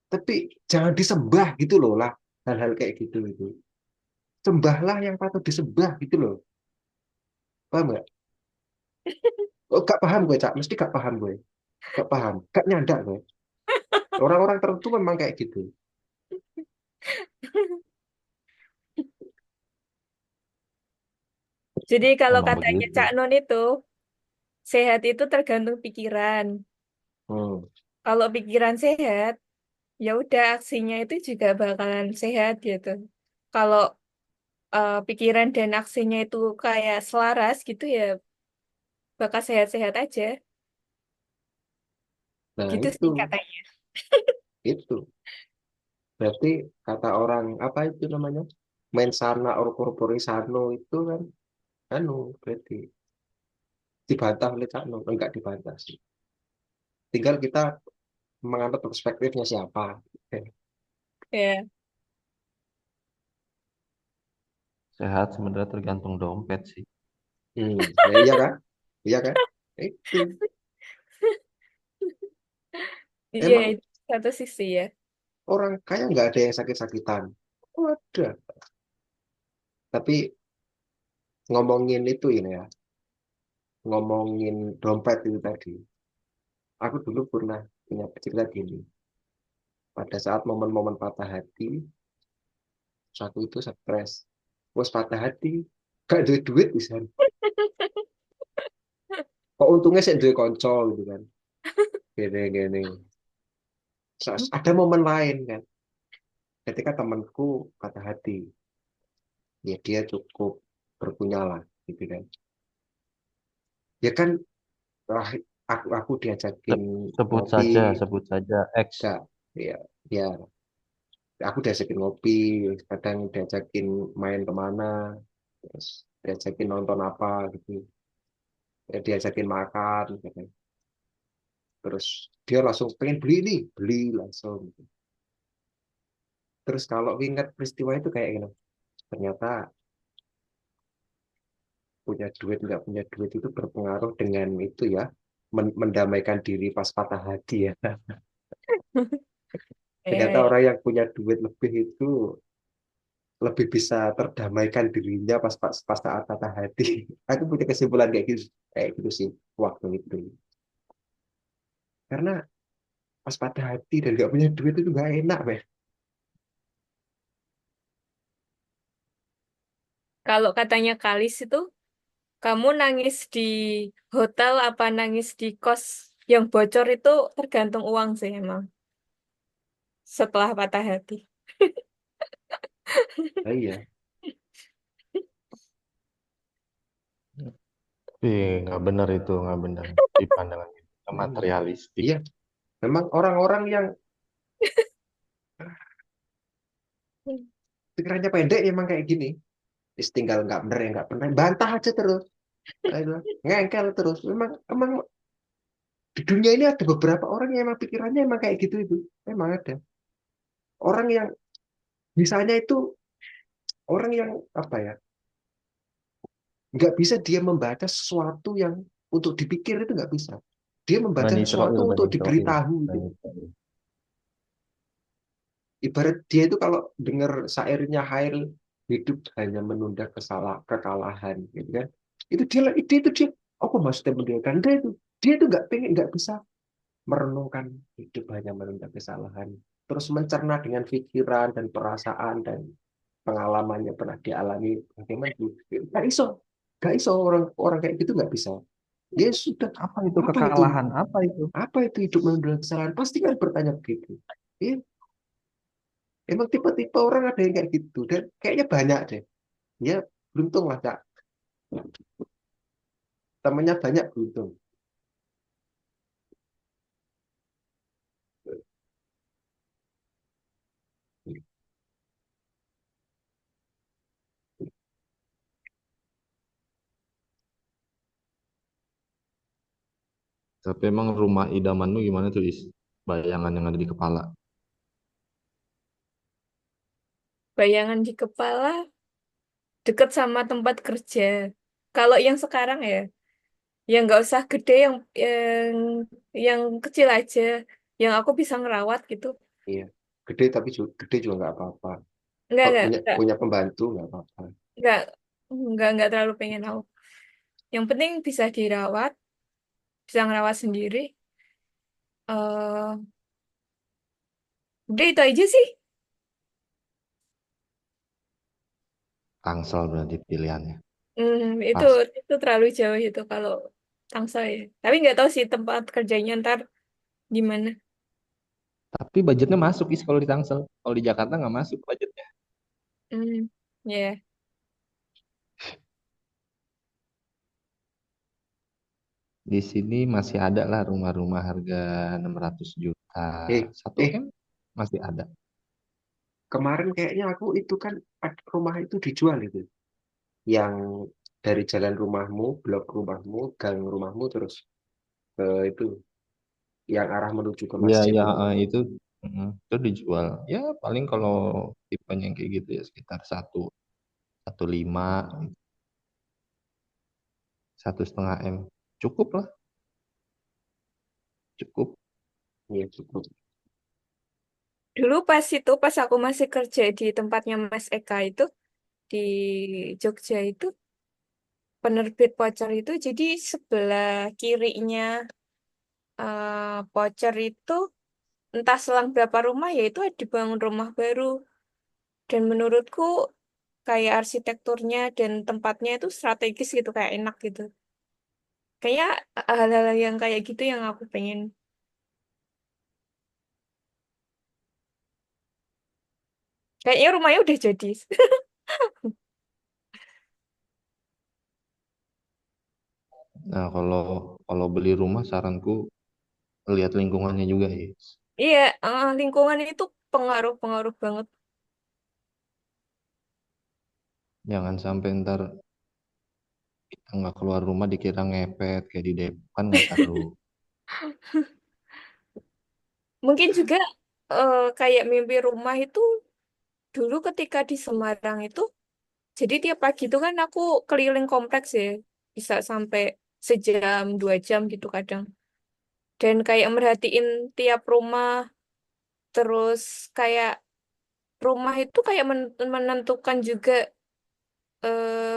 Tapi jangan disembah gitu loh lah, hal-hal kayak gitu itu. Sembahlah yang patut disembah gitu loh. Paham nggak? Oh, gak paham gue, Cak. Mesti gak paham gue. Gak paham. Gak nyanda gue. Orang-orang tertentu memang kayak gitu. Jadi kalau Emang katanya begitu. Cak Non itu, sehat itu tergantung pikiran. Hmm. Kalau pikiran sehat, ya udah aksinya itu juga bakalan sehat gitu. Kalau pikiran dan aksinya itu kayak selaras gitu ya, bakal sehat-sehat aja. Nah, Gitu itu. sih katanya. Itu. Berarti kata orang, apa itu namanya? Mensana or corpore sano itu kan, anu, berarti dibantah oleh Cak Nun. Enggak dibantah sih. Tinggal kita mengambil perspektifnya siapa. Ya, Sehat sebenarnya tergantung dompet sih. Ya, iya kan? Iya kan? Itu. iya Emang itu satu sisi ya. orang kaya nggak ada yang sakit-sakitan. Oh, ada. Tapi ngomongin itu ini ya, ngomongin dompet itu tadi. Aku dulu pernah punya cerita gini. Pada saat momen-momen patah hati, satu itu stres. Bos patah hati, gak duit duit bisa. Kok untungnya saya duit konco gitu kan. Gini, gini. Ada momen lain kan. ketika temanku patah hati, ya dia cukup berpunya lah, gitu kan. Ya kan, wah, aku diajakin ngopi, Sebut saja X. gak, ya, ya, aku diajakin ngopi, kadang diajakin main kemana, terus diajakin nonton apa gitu, ya, diajakin makan, gitu. Terus dia langsung pengen beli nih, beli langsung. Terus kalau ingat peristiwa itu kayak gini, ternyata punya duit nggak punya duit itu berpengaruh dengan itu ya, mendamaikan diri pas patah hati ya. Ya, Ternyata ya. orang yang punya duit lebih itu lebih bisa terdamaikan dirinya pas saat patah hati. Aku punya kesimpulan kayak gitu sih waktu itu. Karena pas patah hati dan nggak punya duit itu nggak enak, men. Kalau katanya Kalis itu, kamu nangis di hotel apa nangis di kos yang bocor itu tergantung uang sih emang. Setelah patah hati. Nah, iya, Tapi nggak benar itu, nggak benar. Di pandangan kita nah, iya, materialistik. iya. Memang orang-orang yang pikirannya pendek emang kayak gini. Tinggal nggak bener ya nggak pernah bantah aja terus. Ayo, ngengkel terus. Memang di dunia ini ada beberapa orang yang emang pikirannya emang kayak gitu itu. Memang ada. Orang yang misalnya itu orang yang apa ya, nggak bisa dia membaca sesuatu yang untuk dipikir itu nggak bisa. Dia membaca Bani sesuatu Israel, untuk Bani Israel, diberitahu gitu. Bani Israel. Ibarat dia itu kalau dengar syairnya Hairil, hidup hanya menunda kekalahan, gitu kan? Itu dia apa maksudnya meninggalkan dia itu nggak bisa merenungkan hidup hanya menunda kesalahan, terus mencerna dengan pikiran dan perasaan dan pengalamannya pernah dialami bagaimana itu. Nggak iso orang orang kayak gitu nggak bisa. Dia sudah Apa itu apa itu kekalahan? Apa itu? apa itu hidup menunda kesalahan, pasti kan bertanya begitu. Iya, emang tipe-tipe orang ada yang kayak gitu dan kayaknya banyak deh. Ya beruntung lah Kak, temennya banyak beruntung. Tapi emang rumah idamanmu gimana tuh, Is? Bayangan yang ada di kepala. Bayangan di kepala deket sama tempat kerja. Kalau yang sekarang ya, yang nggak usah gede, yang kecil aja, yang aku bisa ngerawat gitu. Iya, gede tapi gede juga nggak apa-apa. Enggak, Kalau enggak, punya enggak, punya pembantu nggak apa-apa. enggak, enggak terlalu pengen tahu. Yang penting bisa dirawat, bisa ngerawat sendiri. eh Udah itu aja sih. Tangsel berarti pilihannya. Itu Pas. itu terlalu jauh itu kalau Tangsel ya. Tapi nggak tahu sih tempat kerjanya ntar gimana. Tapi budgetnya masuk Is kalau di Tangsel. Kalau di Jakarta nggak masuk budgetnya. Hmm, ya. Di sini masih ada lah rumah-rumah harga 600 juta. Eh, Satu eh, M masih ada. kemarin kayaknya aku itu kan rumah itu dijual itu. Yang dari jalan rumahmu, blok rumahmu, gang rumahmu terus ke itu yang arah menuju ke Iya, masjid ya itu. itu dijual. Ya paling kalau tipenya yang kayak gitu ya sekitar 1,5, 1,5 M. Cukup lah, cukup. Iya, cukup. Dulu pas aku masih kerja di tempatnya Mas Eka itu di Jogja itu penerbit voucher itu jadi sebelah kirinya voucher itu entah selang berapa rumah ya itu dibangun rumah baru dan menurutku kayak arsitekturnya dan tempatnya itu strategis gitu kayak enak gitu. Kayaknya hal-hal yang kayak gitu yang aku pengen. Kayaknya rumahnya udah jadi. Nah, kalau kalau beli rumah saranku lihat lingkungannya juga ya. Iya, lingkungan itu pengaruh-pengaruh banget. Jangan sampai ntar kita nggak keluar rumah dikira ngepet kayak di Depok kan nggak seru. Mungkin juga kayak mimpi rumah itu dulu ketika di Semarang itu, jadi tiap pagi itu kan aku keliling kompleks ya, bisa sampai sejam, 2 jam gitu kadang. Dan kayak merhatiin tiap rumah, terus kayak rumah itu kayak menentukan juga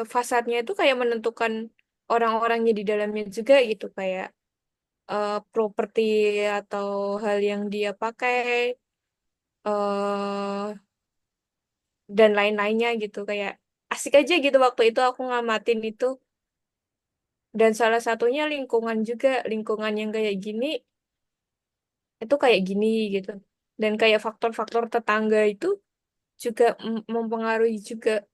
fasadnya itu kayak menentukan orang-orangnya di dalamnya juga gitu kayak properti atau hal yang dia pakai eh dan lain-lainnya gitu kayak asik aja gitu waktu itu aku ngamatin itu dan salah satunya lingkungan juga lingkungan yang kayak gini itu kayak gini gitu dan kayak faktor-faktor tetangga itu juga mempengaruhi juga.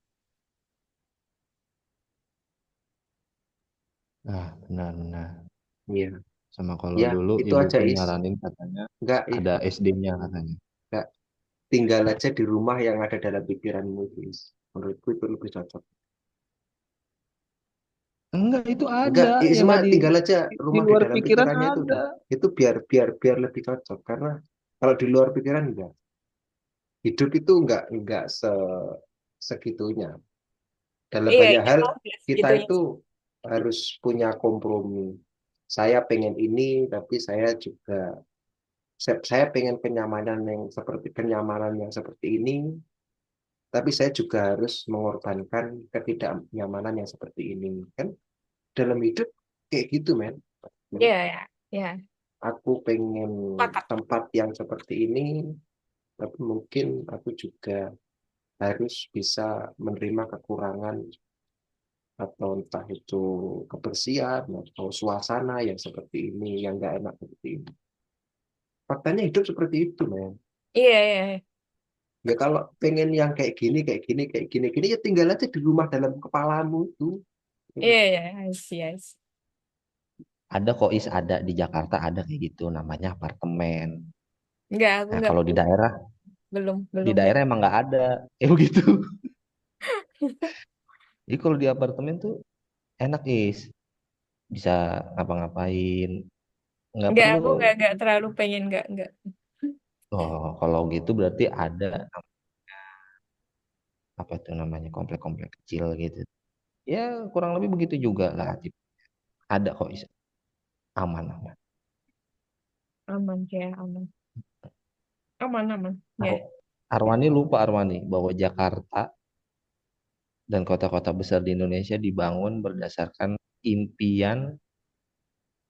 Nah, benar-benar. Iya. Sama kalau Ya, dulu itu aja ibuku Is. nyaranin katanya Enggak, Is. ada SD-nya katanya. Enggak. Tinggal aja di rumah yang ada dalam pikiranmu, Is. Menurutku itu lebih cocok. Enggak, itu Enggak, ada yang Isma nggak tinggal aja di rumah di luar dalam pikiran pikirannya itu ada. udah. Itu biar biar biar lebih cocok karena kalau di luar pikiran enggak. Hidup itu enggak segitunya. Dalam Iya banyak itu hal kita gitu ya. itu harus punya kompromi. Saya pengen ini, tapi saya pengen kenyamanan yang seperti ini, tapi saya juga harus mengorbankan ketidaknyamanan yang seperti ini. Kan dalam hidup kayak gitu, men. Iya ya ya Aku pengen sepakat. tempat yang seperti ini, tapi mungkin aku juga harus bisa menerima kekurangan atau entah itu kebersihan atau suasana yang seperti ini, yang nggak enak seperti ini. Faktanya hidup seperti itu, men. Iya iya iya Ya kalau pengen yang kayak gini, ya tinggal aja di rumah dalam kepalamu itu. iya iya, I see, I see. Ada kok Is, ada di Jakarta ada kayak gitu namanya apartemen. Enggak aku Nah, enggak kalau belum di belum deh. daerah emang nggak ada. Begitu. Jadi kalau di apartemen tuh enak Is, bisa ngapa-ngapain, nggak Enggak, perlu. aku enggak terlalu pengen enggak. Oh, kalau gitu berarti ada apa itu namanya komplek-komplek kecil gitu. Ya kurang lebih begitu juga lah. Ada kok Is, aman aman. Aman ya, aman. Aman aman. Ya. Ar- Arwani lupa Arwani bahwa Jakarta dan kota-kota besar di Indonesia dibangun berdasarkan impian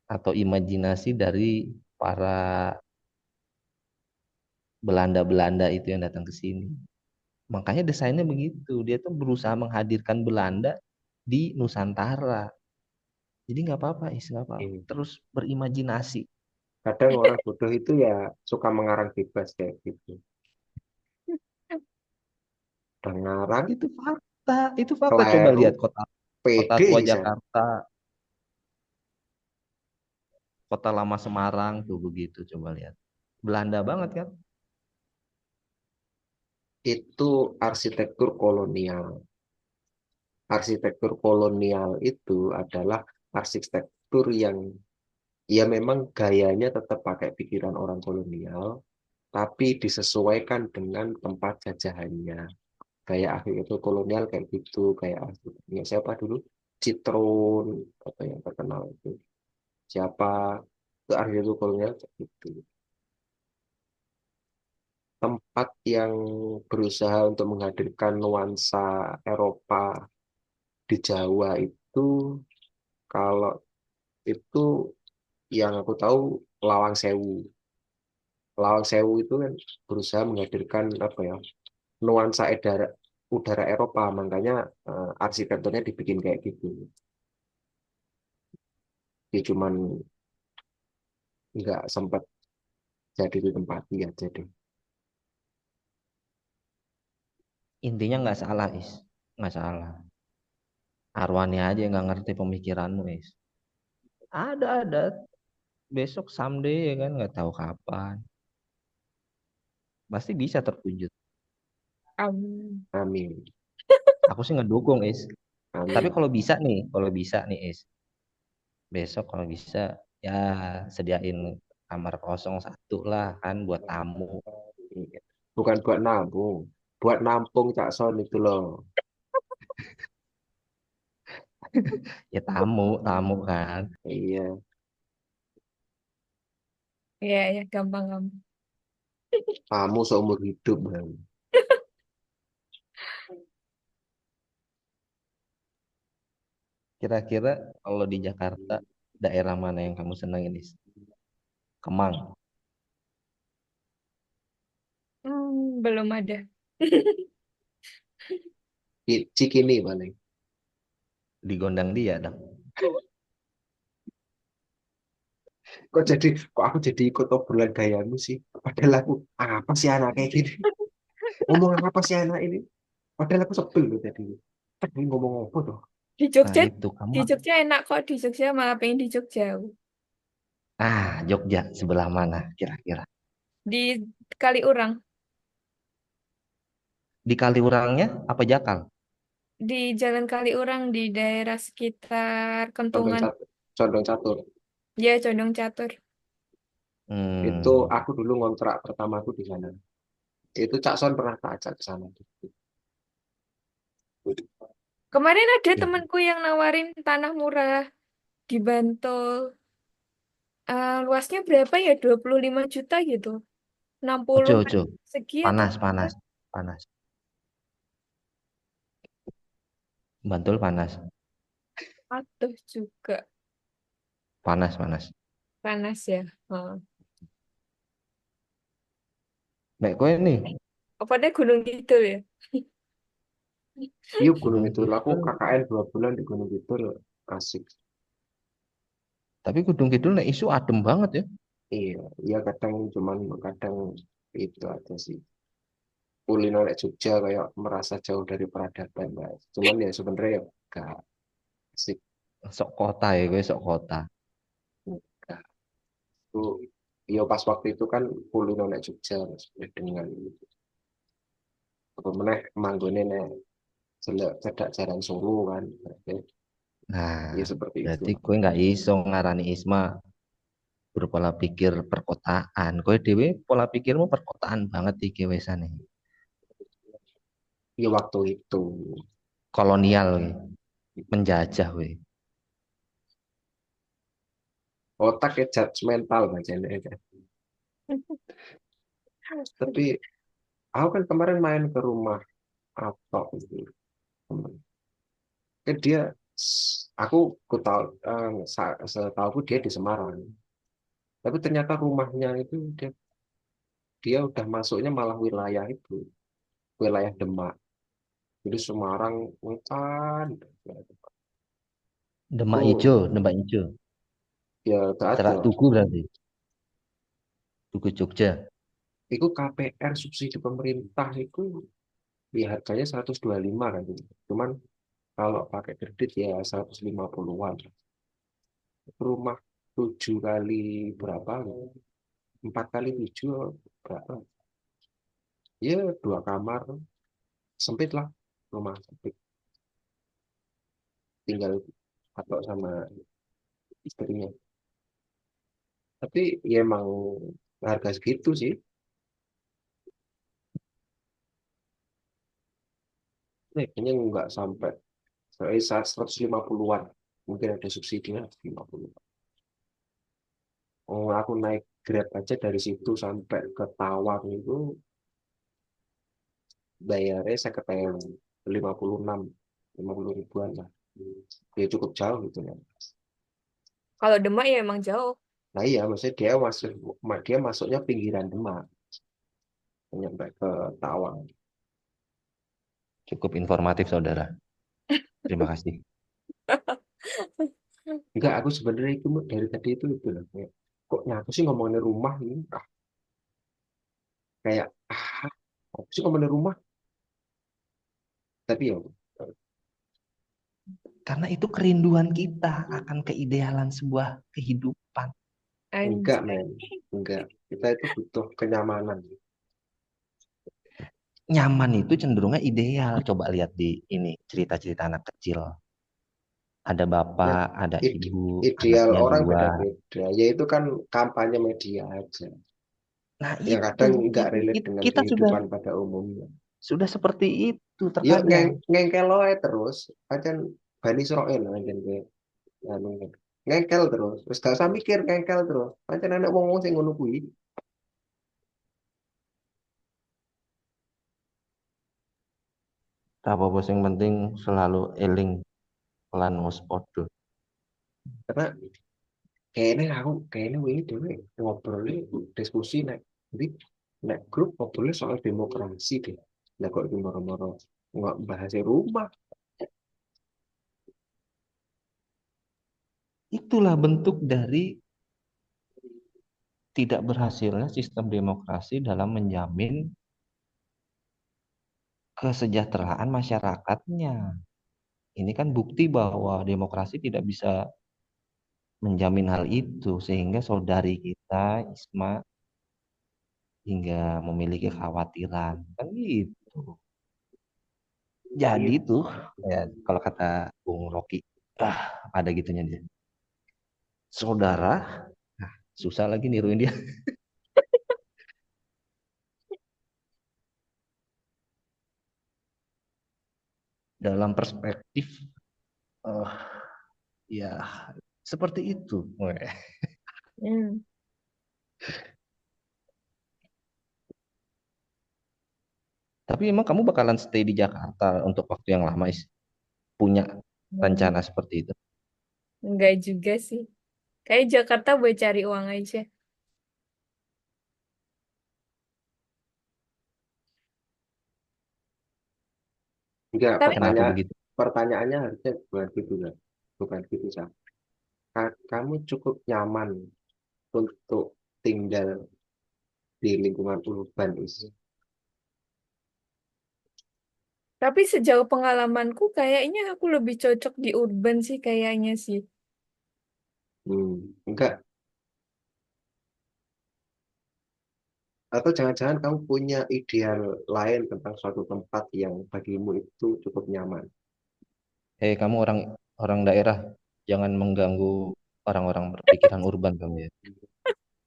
atau imajinasi dari para Belanda-Belanda itu yang datang ke sini. Makanya desainnya begitu. Dia tuh berusaha menghadirkan Belanda di Nusantara. Jadi nggak apa-apa, nggak apa-apa. Ini. Terus berimajinasi. Kadang orang bodoh itu ya suka mengarang bebas kayak gitu. Dan ngarang Itu fakta, itu fakta. Coba keliru, lihat kota kota pede tua bisa. Jakarta, kota lama Semarang tuh begitu. Coba lihat. Belanda banget kan? Itu arsitektur kolonial. Arsitektur kolonial itu adalah arsitektur yang ya memang gayanya tetap pakai pikiran orang kolonial, tapi disesuaikan dengan tempat jajahannya. Kayak arsitektur kolonial kayak gitu, kayak arsitekturnya siapa dulu? Citroen, apa yang terkenal itu. Siapa? Itu arsitektur kolonial kayak gitu. Tempat yang berusaha untuk menghadirkan nuansa Eropa di Jawa itu, kalau itu yang aku tahu Lawang Sewu. Lawang Sewu itu kan berusaha menghadirkan apa ya nuansa udara Eropa, makanya arsitekturnya dibikin kayak gitu. Dia cuman nggak sempat jadi ditempati aja deh. Intinya nggak salah, Is. Nggak salah. Arwani aja yang nggak ngerti pemikiranmu, Is. Ada. Besok someday ya kan, nggak tahu kapan. Pasti bisa terwujud. Amin. Aku sih ngedukung, Is. Tapi Amin. kalau bisa nih, Is. Besok kalau bisa ya sediain kamar kosong satu lah kan buat tamu. Iya. Bukan buat nabung, buat nampung Cak Son itu loh. Ya tamu kan. Iya, Iya, ya, gampang-gampang. tamu seumur hidup, Bang. Kira-kira kalau di Jakarta daerah mana yang kamu senangin, Is? Kemang. Belum ada. Cikini paling. Di Gondang Dia dong. Kok aku jadi ikut obrolan gayamu sih? Padahal aku apa sih anak kayak gini? Ngomong apa sih anak ini? Padahal aku sebel loh tadi. Tadi ngomong apa tuh? Di Nah Jogja, itu kamu. di Jogja enak kok. Di Jogja malah pengen di Jogja. Jogja sebelah mana kira-kira? Di Kaliurang, Di Kaliurangnya apa Jakal? di Jalan Kaliurang di daerah sekitar Condong Kentungan. catur. Condong catur. Ya, Condong Catur. Itu Hmm, aku dulu ngontrak pertamaku di sana. Itu Cak Son pernah tak ajak ke sana. Kemarin ada ih, temanku yang nawarin tanah murah di Bantul. Luasnya berapa ya? 25 juta gitu. 60 ojo. segi atau Panas, berapa? panas, panas. Bantul panas, Aduh juga. panas. Panas ya. Oh. Nek kowe nih, Apa deh Gunung Kidul ya? Iya Gunung Gunung itu. Aku Kidul. KKN 2 bulan di Gunung Kidul. Asik. Tapi Gunung Kidul nek isu adem banget ya. Iya, iya kadang itu aja sih. Kuliner nek Jogja kayak merasa jauh dari peradaban, Mas. Cuman ya sebenarnya ya gak asik. Sok kota ya, kowe sok kota. Gak. Itu, ya pas waktu itu kan kuliner nek Jogja sesuai dengan apa meneh manggone nek cedak jalan Solo kan. Nah, Ya seperti itu. berarti kowe nggak iso ngarani Isma berpola pikir perkotaan. Kowe dhewe pola pikirmu perkotaan banget iki wesane. Ya waktu itu. Kolonial we, menjajah we. Otak ya judgmental bacanya. Tapi aku kan kemarin main ke rumah Atok itu. Temen. Kan dia, aku tahu, setahu dia di Semarang. Tapi ternyata rumahnya itu dia udah masuknya malah wilayah itu, wilayah Demak. Jadi Semarang, Wetan, Demak itu Ijo, Demak Ijo. ya gak ada. Cerak Tugu berarti. Tugu Jogja. Itu KPR subsidi pemerintah itu ya harganya 125 kan. Cuman kalau pakai kredit ya 150-an. Rumah 7 kali berapa? 4 kali 7 berapa? Ya 2 kamar, sempit lah, rumah sempit. Tinggal atau sama istrinya. Tapi ya emang harga segitu sih. Kayaknya nggak sampai 150-an. Mungkin ada subsidi 150. Oh, aku naik Grab aja dari situ sampai ke Tawang itu bayarnya saya ketemu 56, 50 ribuan lah. Ya cukup jauh gitu ya. Kalau Demak ya emang jauh. Nah iya, maksudnya dia masuknya pinggiran Demak, nyampe ke Tawang. Cukup informatif, saudara. Terima kasih. Enggak, aku sebenarnya itu dari tadi itu loh. Kok nyatu sih ngomongin rumah ini? Kayak, apa sih ngomongin rumah? Tapi ya Karena itu kerinduan kita akan keidealan sebuah kehidupan. enggak, Anjay. men. Enggak. Kita itu butuh kenyamanan. Nyaman itu cenderungnya ideal. Coba lihat di ini cerita-cerita anak kecil. Ada Nah, bapak, ada ide- ibu, ideal anaknya orang dua. beda-beda. Yaitu kan kampanye media aja. Nah Yang itu, kadang nggak itu, relate itu dengan kita sudah kehidupan pada umumnya. seperti itu Yuk terkadang. ngengkel ae terus. Pancen Bani Israil pancen kowe. Anu, ngengkel terus. Terus gak usah mikir ngengkel terus. Pancen anak wong-wong sing ngono kuwi. Apa yang penting selalu eling lan waspada. Karena kayaknya ini dhewe ngobrolnya diskusi nek jadi nek grup ngobrolnya soal demokrasi deh. Lah kok iki moro-moro nggak bahas rumah. Itulah bentuk dari tidak berhasilnya sistem demokrasi dalam menjamin kesejahteraan masyarakatnya. Ini kan bukti bahwa demokrasi tidak bisa menjamin hal itu, sehingga saudari kita, Isma, hingga memiliki kekhawatiran. Kan gitu. Jadi Iya. tuh, ya, kalau kata Bung Rocky, ada gitunya dia. Saudara, susah lagi niruin dia. Dalam perspektif, eh, ya seperti itu. Hmm. Tapi emang kamu bakalan stay di Jakarta untuk waktu yang lama, punya rencana seperti itu? Enggak juga sih. Kayak Jakarta buat cari uang aja. Enggak, Tapi Kenapa begitu? pertanyaannya harusnya bukan gitu kan. Bukan gitu, Sa. Kamu cukup nyaman untuk tinggal di lingkungan urban itu. tapi sejauh pengalamanku kayaknya aku lebih cocok di urban sih kayaknya sih. Enggak. Atau jangan-jangan kamu punya ideal lain tentang suatu tempat yang bagimu itu cukup nyaman. Kamu orang orang daerah, jangan mengganggu orang-orang berpikiran urban kamu ya.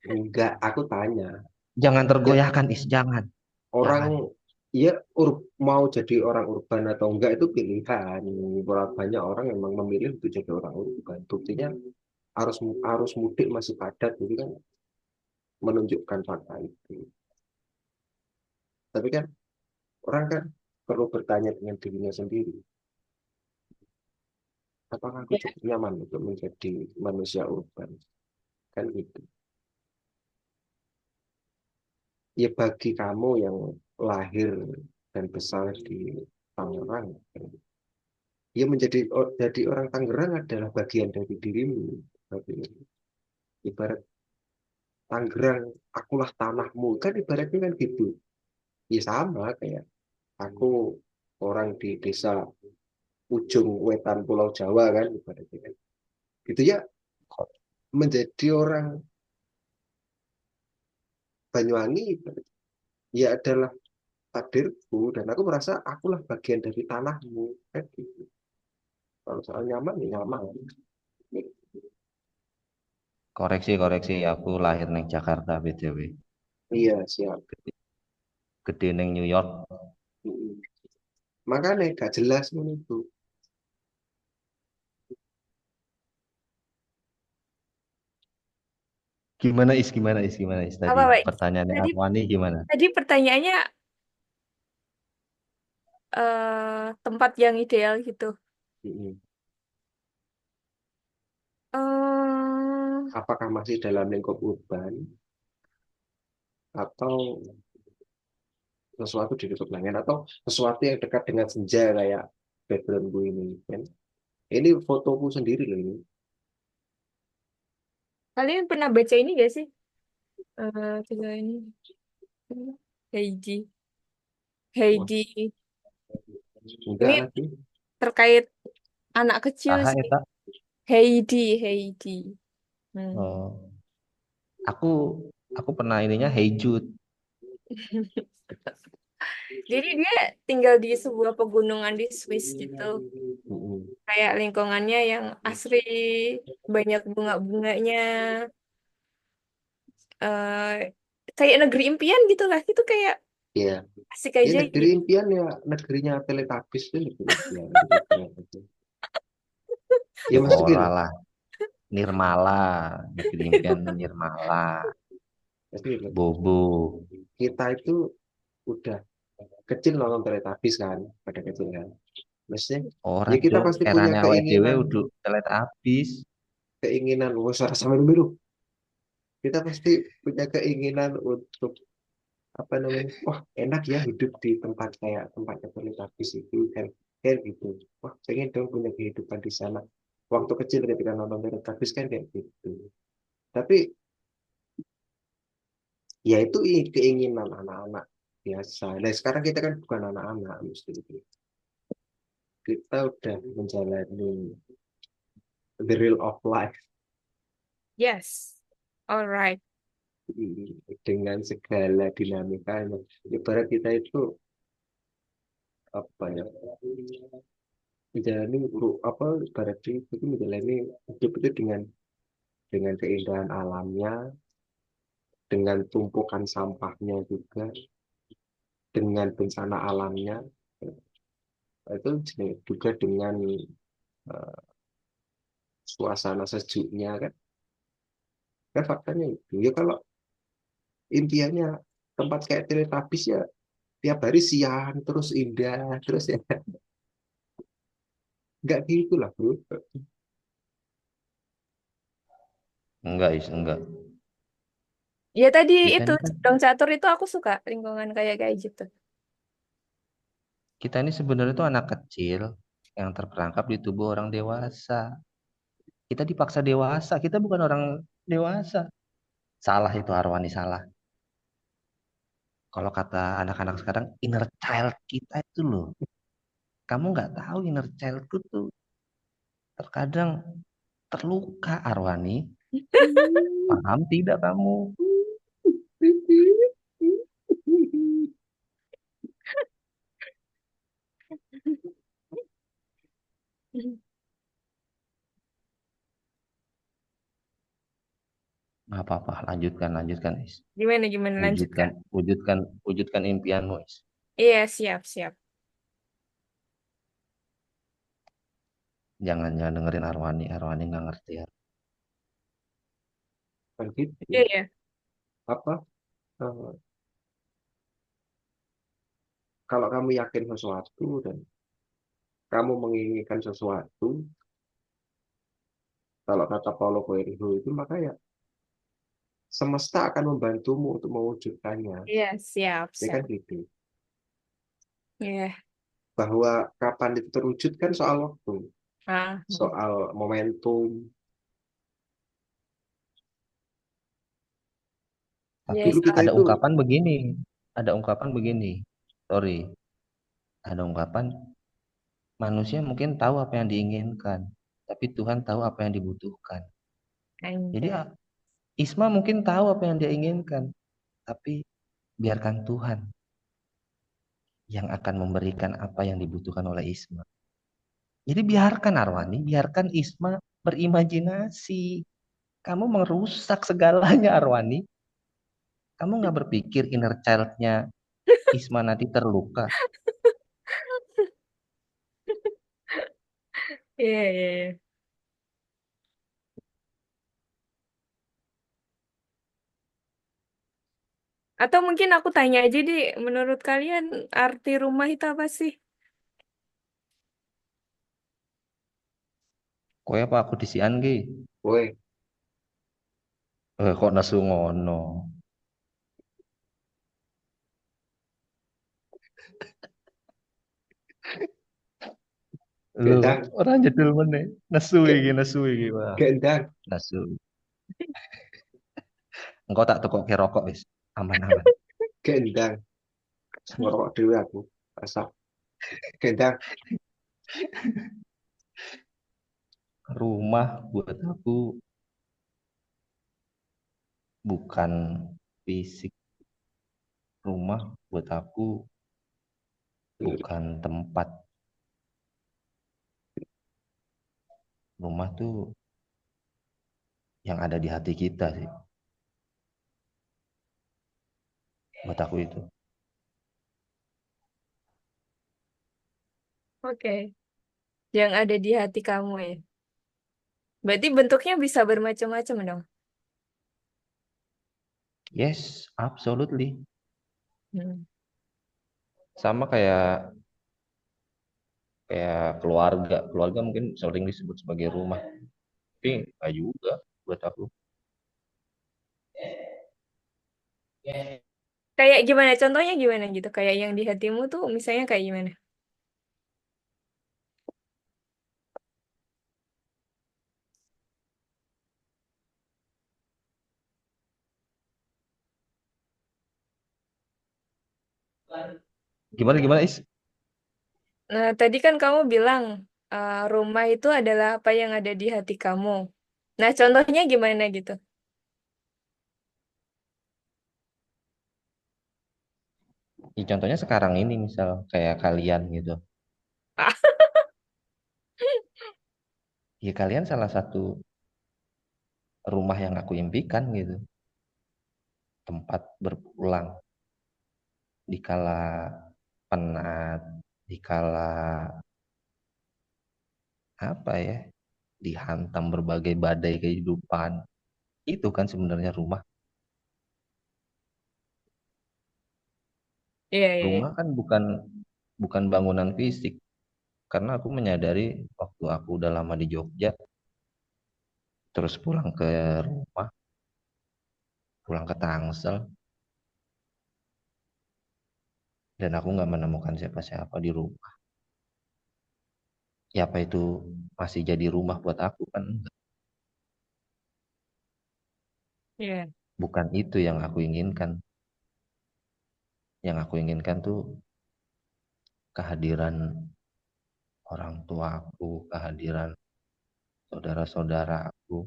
Enggak, aku tanya. Jangan Ya, tergoyahkan, jangan. orang Jangan. ya mau jadi orang urban atau enggak itu pilihan. Banyak orang memang memilih untuk jadi orang urban. Buktinya arus mudik masih padat, jadi kan menunjukkan fakta itu. Tapi kan orang kan perlu bertanya dengan dirinya sendiri, apakah aku Ya. cukup nyaman untuk menjadi manusia urban? Kan gitu. Ya bagi kamu yang lahir dan besar di Tangerang, ya jadi orang Tangerang adalah bagian dari dirimu. Tapi ibarat Tangerang, akulah tanahmu, kan ibaratnya kan gitu. Ya sama kayak aku orang di desa ujung wetan Pulau Jawa kan ibaratnya kan. Gitu ya, menjadi orang Banyuwangi ya adalah takdirku dan aku merasa akulah bagian dari tanahmu kan gitu. Kalau soal nyaman ya nyaman. Koreksi, koreksi, aku lahir neng Jakarta BTW. Iya siap. Gede neng New York. Mm. Makanya gak jelas itu. Gimana is Apa, tadi? Pak? Pertanyaannya Tadi Arwani gimana? tadi pertanyaannya tempat yang ideal gitu. Mm. eh Apakah masih dalam lingkup urban atau sesuatu di lingkup lain atau sesuatu yang dekat dengan senja kayak background gue ini kan. Ini fotoku sendiri loh ini. Kalian pernah baca ini gak sih? Coba ini. Heidi. Wah, Heidi. Enggak Ini lagi. terkait anak kecil Saha sih. eta? Heidi. Hmm. Oh, aku aku pernah ininya Hey Jude. Jadi dia tinggal di sebuah pegunungan di Swiss gitu. Mm-mm. Kayak lingkungannya yang asri, banyak bunga-bunganya, eh kayak negeri impian gitu lah. Itu kayak Iya. asik Ya aja negeri gitu. impian ya negerinya Teletubbies itu negeri impian. Negeri impian itu. Ya maksud Ora gini, lah, Nirmala, negeri impian Nirmala, maksud gini, Bobo. kita itu udah kecil nonton Teletubbies kan, pada kecil kan. Maksudnya, Ora ya kita cuk, pasti punya erane awake dhewe keinginan, udah telet abis. keinginan, oh suara sampai dulu. Kita pasti punya keinginan untuk apa namanya, wah enak ya hidup di tempat kayak tempatnya Teletubbies itu kan, kayak gitu. Wah pengen dong punya kehidupan di sana. Waktu kecil ketika nonton Teletubbies kan kayak gitu. Tapi ya itu keinginan anak-anak biasa. Nah sekarang kita kan bukan anak-anak, mesti itu. Kita udah menjalani the real of life Yes. Alright. dengan segala dinamikanya. Ibarat kita itu apa ya, menjalani apa ibarat itu menjalani hidup itu dengan keindahan alamnya, dengan tumpukan sampahnya juga, dengan bencana alamnya, itu juga dengan eh, suasana sejuknya kan. Kan faktanya itu. Ya kalau impiannya tempat kayak Teletubbies ya tiap hari siang terus indah terus ya nggak gitu lah bro. Enggak, enggak. Ya tadi Kita itu ini kan sedang catur itu aku suka lingkungan kayak kayak gitu. kita ini sebenarnya tuh anak kecil yang terperangkap di tubuh orang dewasa. Kita dipaksa dewasa, kita bukan orang dewasa. Salah itu Arwani salah. Kalau kata anak-anak sekarang inner child kita itu loh. Kamu nggak tahu inner childku tuh terkadang terluka Arwani. Paham tidak kamu? Nggak apa-apa, lanjutkan, lanjutkan, Is. Gimana Wujudkan, lanjutkan? wujudkan impianmu, Is. Iya, siap. Jangan dengerin Arwani. Arwani nggak ngerti ya. Kan gitu Iya, ya. apa eh, kalau kamu yakin sesuatu dan kamu menginginkan sesuatu, kalau kata Paulo Coelho itu maka ya semesta akan membantumu untuk mewujudkannya. Iya, Ya kan siap. gitu. Iya. Bahwa kapan itu terwujud kan soal waktu, Ah, soal momentum. Tapi yes. Dulu kita ada itu, ungkapan begini, ada ungkapan begini. Sorry, ada ungkapan manusia mungkin tahu apa yang diinginkan, tapi Tuhan tahu apa yang dibutuhkan. Jadi Anjay. Isma mungkin tahu apa yang dia inginkan, tapi biarkan Tuhan yang akan memberikan apa yang dibutuhkan oleh Isma. Jadi biarkan Arwani, biarkan Isma berimajinasi. Kamu merusak segalanya Arwani. Kamu nggak berpikir inner child-nya Isma nanti terluka. Iya. Atau mungkin aku tanya aja deh, menurut kalian arti rumah itu apa sih? Kowe apa aku disian ki? woi, Kok nasu ngono? Lu gendang, orang jedul meneh. Nesu iki, Wah. gendang, Nasu. Engkau tak tukok rokok wis. Aman-aman. gendang. Ngerokok dulu aku. Asap. Kita Rumah buat aku bukan fisik. Rumah buat aku bukan tempat. Rumah tuh yang ada di hati kita sih. Buat aku itu. Oke. Yang ada di hati kamu ya. Berarti bentuknya bisa bermacam-macam dong. Yes, absolutely. Hmm. Sama kayak kayak keluarga. Keluarga mungkin sering disebut sebagai rumah. Tapi enggak juga buat aku. Kayak gimana? Contohnya gimana gitu? Kayak yang di hatimu tuh misalnya kayak gimana? Gimana gimana Is? Nah, tadi kan kamu bilang rumah itu adalah apa yang ada di hati kamu. Nah, contohnya gimana gitu? Ya, contohnya sekarang ini misal kayak kalian gitu. Ah, Ya kalian salah satu rumah yang aku impikan gitu. Tempat berpulang dikala penat, dikala apa ya, dihantam berbagai badai kehidupan. Itu kan sebenarnya rumah. iya, iya, iya. Rumah kan bukan bukan bangunan fisik. Karena aku menyadari waktu aku udah lama di Jogja, terus pulang ke rumah, pulang ke Tangsel, dan aku nggak menemukan siapa-siapa di rumah. Ya apa itu masih jadi rumah buat aku kan? Enggak. Iya. Bukan itu yang aku inginkan. Yang aku inginkan tuh kehadiran orang tuaku, kehadiran saudara-saudara aku,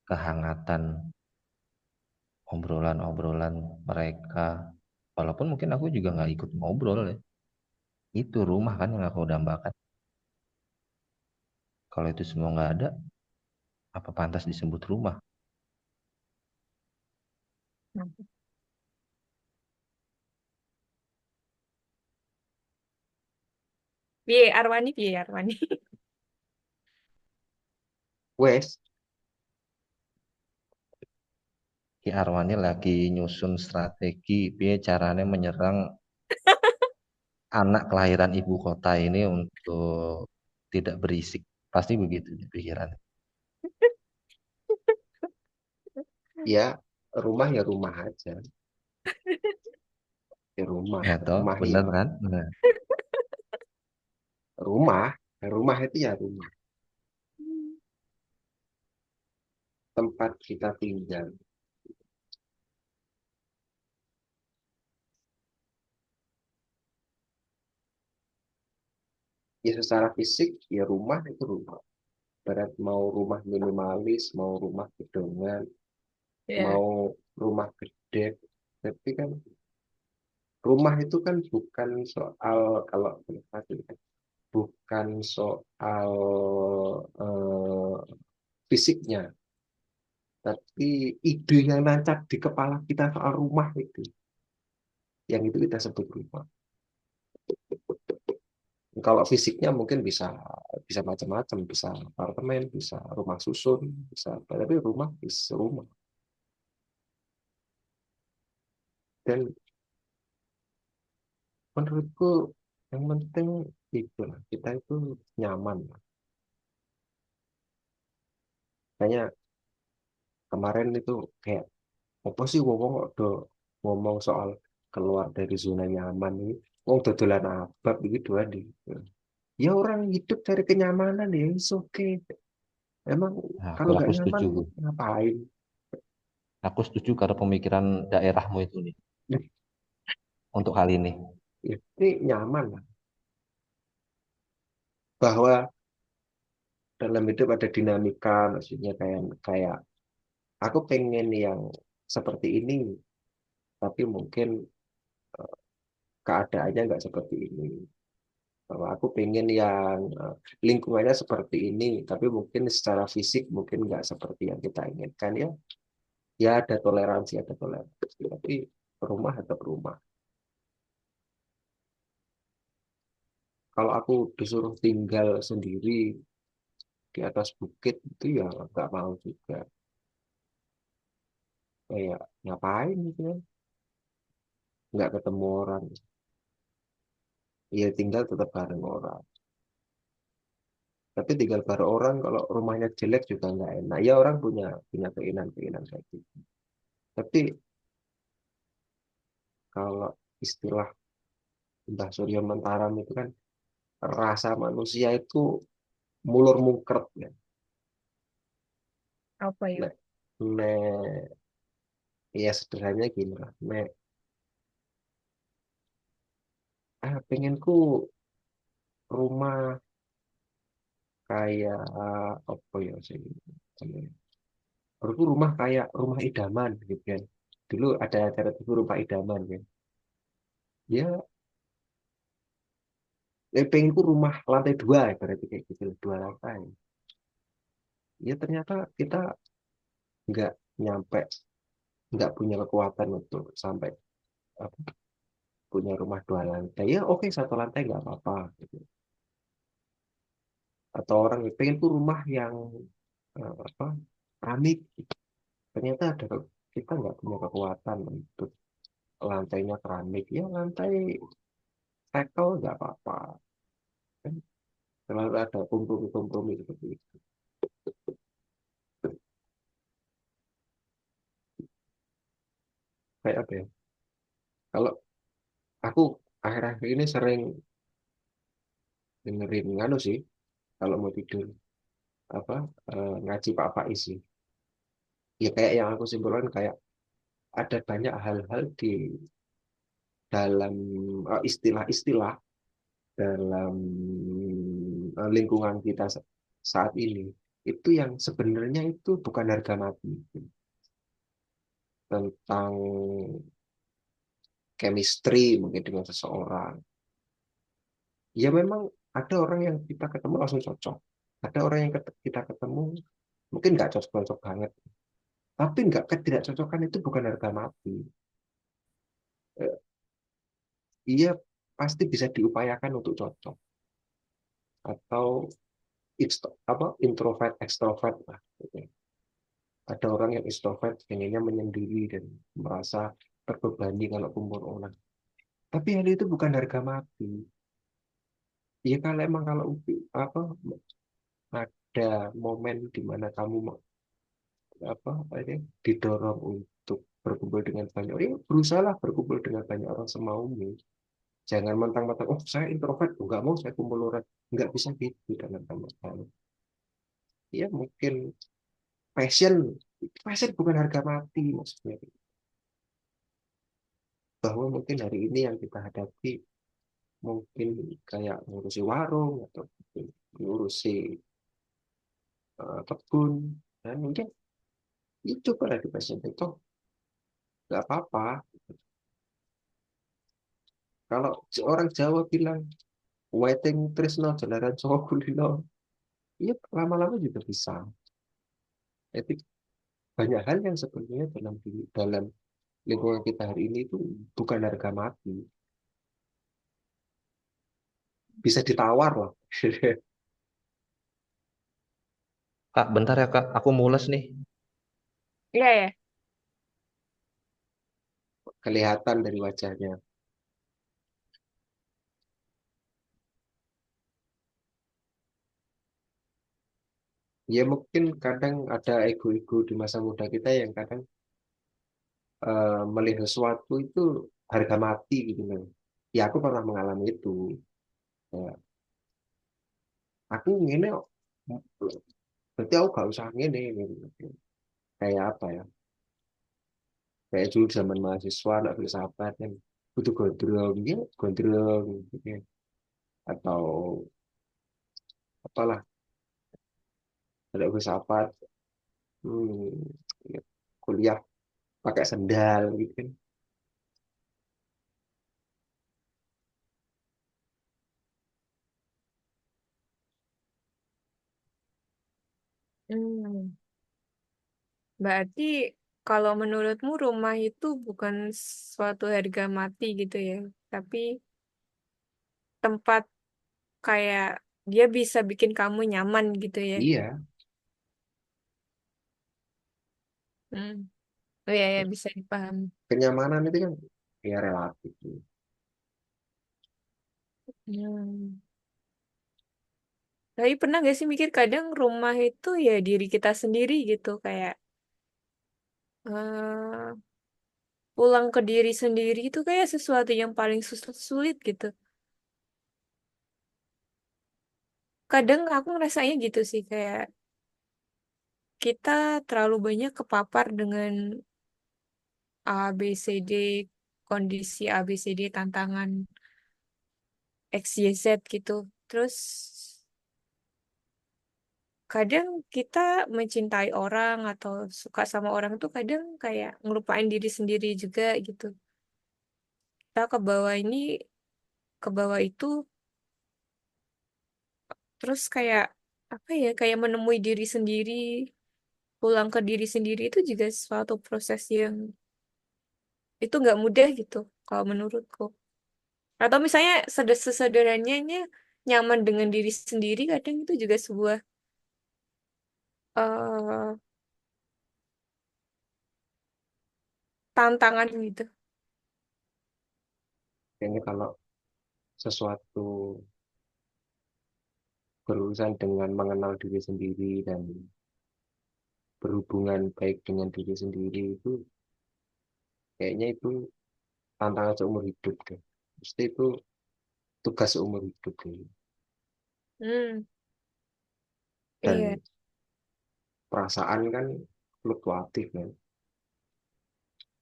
kehangatan obrolan-obrolan mereka. Walaupun mungkin aku juga nggak ikut ngobrol ya. Itu rumah kan yang aku dambakan. Kalau itu semua nggak ada, apa pantas disebut rumah? Piye Arwani, piye Arwani. wes Ki Arwani lagi nyusun strategi piye caranya menyerang anak kelahiran ibu kota ini untuk tidak berisik. Pasti begitu di pikiran. ya rumah ya rumah aja. Ya Ya toh, rumah ya bener kan? Nah, rumah, rumah itu ya rumah. Tempat kita tinggal. Ya secara fisik ya rumah itu rumah. Berat mau rumah minimalis, mau rumah gedongan, Ya. mau rumah gede. Tapi kan rumah itu kan bukan soal kalau bukan soal eh, fisiknya, tapi ide yang nancap di kepala kita soal rumah itu, yang itu kita sebut rumah. Kalau fisiknya mungkin bisa bisa macam-macam, bisa apartemen, bisa rumah susun, bisa apa. Tapi rumah bisa rumah. Dan menurutku yang penting itu lah, kita itu nyaman. Kayaknya kemarin itu kayak apa sih ngomong do ngomong soal keluar dari zona nyaman ini. Wong dodolan abab gitu aja. Ya orang hidup cari kenyamanan ya, it's okay. Emang nah, kalau nggak aku nyaman setuju. ngapain? Aku setuju karena pemikiran daerahmu itu nih untuk hal ini. Ya, ini nyaman lah. bahwa dalam hidup ada dinamika, maksudnya kayak kayak aku pengen yang seperti ini, tapi mungkin keadaannya nggak seperti ini. Bahwa aku pengen yang lingkungannya seperti ini, tapi mungkin secara fisik mungkin nggak seperti yang kita inginkan ya. Ya ada toleransi, tapi rumah tetap rumah. Kalau aku disuruh tinggal sendiri di atas bukit itu ya nggak mau juga. Kayak ngapain gitu ya? Nggak ketemu orang. Ya tinggal tetap bareng orang. Tapi tinggal bareng orang kalau rumahnya jelek juga nggak enak. Ya orang punya punya keinginan-keinginan kayak gitu. Tapi kalau istilah Mbah Surya Mentaram itu kan rasa manusia itu mulur mungkret ya. Apa ya? Nek, nek, ya sederhananya gini lah. Nek, pengenku rumah kayak apa ya sih? Menurutku rumah kayak rumah idaman gitu kan. Dulu ada acara TV rumah idaman kan. Ya, pengenku rumah lantai dua ya, berarti kayak gitu, dua lantai. Ya ternyata kita nggak nyampe, nggak punya kekuatan untuk sampai apa, punya rumah dua lantai. Ya oke, satu lantai nggak apa-apa gitu. Atau orang yang pengen tuh rumah yang apa, keramik. Ternyata kita nggak punya kekuatan untuk lantainya keramik. Ya lantai tekel nggak apa-apa. Kan selalu ada kompromi-kompromi seperti itu. Kayak apa ya? Kalau aku akhir-akhir ini sering dengerin nganu sih, kalau mau tidur apa, ngaji Pak Faiz sih. Ya kayak yang aku simpulkan, kayak ada banyak hal-hal di dalam istilah-istilah dalam lingkungan kita saat ini itu yang sebenarnya itu bukan harga mati, tentang chemistry mungkin dengan seseorang. Ya memang ada orang yang kita ketemu langsung cocok, ada orang yang kita ketemu mungkin nggak cocok-cocok banget, tapi nggak, ketidakcocokan itu bukan harga mati. Eh, Iya, pasti bisa diupayakan untuk cocok, atau apa, introvert extrovert lah gitu. Ada orang yang extrovert pengennya menyendiri dan merasa terbebani kalau kumpul orang, tapi hal itu bukan harga mati. Ya kalau emang kalau apa, ada momen di mana kamu apa ini didorong untuk berkumpul dengan banyak orang, ya berusahalah berkumpul dengan banyak orang semaumu. Jangan mentang-mentang oh saya introvert, oh, nggak mau saya kumpul orang. Nggak bisa gitu dengan teman-teman. Ya mungkin passion, passion bukan harga mati maksudnya. Bahwa mungkin hari ini yang kita hadapi mungkin kayak ngurusi warung atau mungkin ngurusi kebun, dan mungkin itu pada di passion itu nggak apa-apa. Kalau orang Jawa bilang waiting tresno jalanan Jawa kulino, iya lama-lama juga bisa. Jadi banyak hal yang sebenarnya dalam lingkungan kita hari ini itu bukan harga mati, bisa ditawar loh. Kak, bentar ya Kak, aku mules nih. Iya ya. Kelihatan dari wajahnya. Ya mungkin kadang ada ego-ego di masa muda kita yang kadang melihat sesuatu itu harga mati gitu kan. Ya aku pernah mengalami itu. Ya, aku ngene kok, berarti aku gak usah ngene gitu. Kayak apa ya? Kayak dulu zaman mahasiswa anak filsafat kan butuh gondrong, ya gondrong gitu ya. Atau apalah, ada filsafat, hmm, ya, kuliah pakai sendal gitu kan. Hmm. Berarti kalau menurutmu rumah itu bukan suatu harga mati gitu ya, tapi tempat kayak dia bisa bikin kamu nyaman gitu ya. Iya, Hmm. Oh ya, ya bisa dipahami. kenyamanan itu kan ya relatif. Hmm. Tapi pernah gak sih mikir kadang rumah itu ya diri kita sendiri gitu kayak eh, pulang ke diri sendiri itu kayak sesuatu yang paling sulit gitu. Kadang aku ngerasanya gitu sih kayak kita terlalu banyak kepapar dengan A, B, C, D, kondisi A, B, C, D, tantangan X, Y, Z gitu. Terus kadang kita mencintai orang atau suka sama orang tuh kadang kayak ngelupain diri sendiri juga gitu. Kita ke bawah ini, ke bawah itu, terus kayak apa ya, kayak menemui diri sendiri, pulang ke diri sendiri itu juga suatu proses yang itu nggak mudah gitu, kalau menurutku. Atau misalnya sesederhananya nyaman dengan diri sendiri kadang itu juga sebuah eh, tantangan gitu. Kayaknya kalau sesuatu berurusan dengan mengenal diri sendiri dan berhubungan baik dengan diri sendiri itu kayaknya itu tantangan seumur hidup deh. Mesti itu tugas seumur hidup deh. Hmm, iya. Dan perasaan kan fluktuatif kan.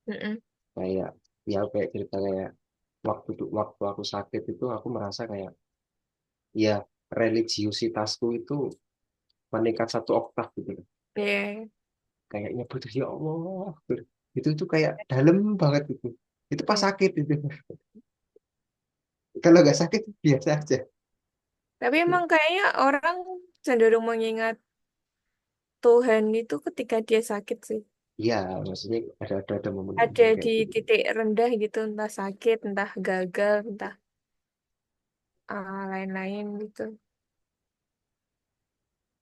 Mm-mm. Kayak ya kayak cerita kayak waktu aku sakit itu aku merasa kayak ya religiusitasku itu meningkat 1 oktav gitu loh. Iya. Kayaknya butuh ya Allah. Itu tuh kayak dalam banget itu. Itu pas Iya. sakit itu. Kalau nggak sakit biasa aja. Tapi emang kayaknya orang cenderung mengingat Tuhan itu ketika dia sakit sih. Iya, maksudnya ada Ada momen-momen di kayak gitu. titik rendah gitu, entah sakit, entah gagal, entah lain-lain gitu.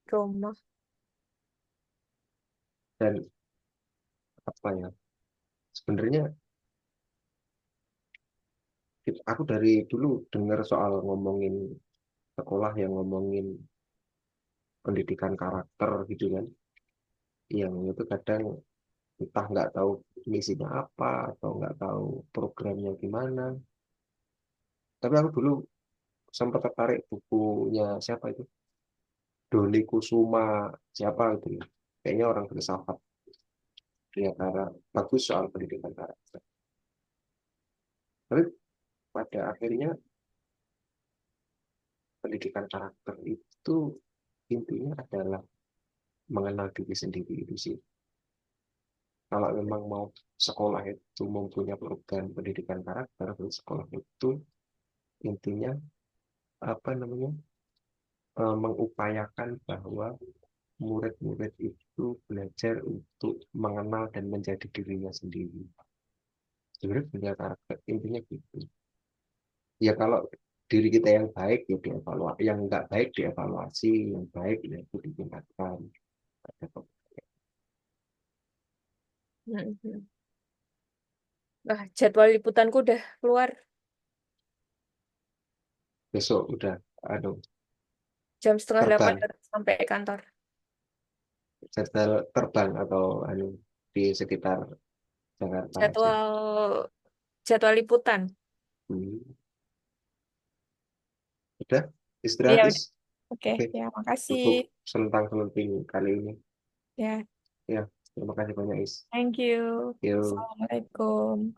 Trauma. Dan apa ya? Sebenarnya aku dari dulu dengar soal ngomongin sekolah yang ngomongin pendidikan karakter gitu kan. Yang itu kadang entah nggak tahu misinya apa atau nggak tahu programnya gimana. Tapi aku dulu sempat tertarik bukunya siapa itu? Doni Kusuma siapa itu ya? Kayaknya orang filsafat ya karena bagus soal pendidikan karakter. Tapi pada akhirnya pendidikan karakter itu intinya adalah mengenal diri sendiri itu sih. Kalau memang mau sekolah itu mempunyai program pendidikan karakter, terus sekolah itu intinya apa namanya mengupayakan bahwa murid-murid itu belajar untuk mengenal dan menjadi dirinya sendiri. Sebenarnya punya karakter intinya gitu. Ya kalau diri kita yang baik ya dievaluasi, yang nggak baik dievaluasi, yang baik ya itu ditingkatkan. Mhm. Wah, jadwal liputanku udah keluar Besok udah aduh jam setengah delapan terbang, harus sampai kantor. jadwal terbang atau anu di sekitar Jakarta aja. Jadwal jadwal liputan. Hmm. Udah Iya, istirahat is. udah. Oke, Oke, ya makasih. cukup selentang-selenting kali ini. Ya, Ya, terima kasih banyak is. thank you. Yuk. Assalamualaikum.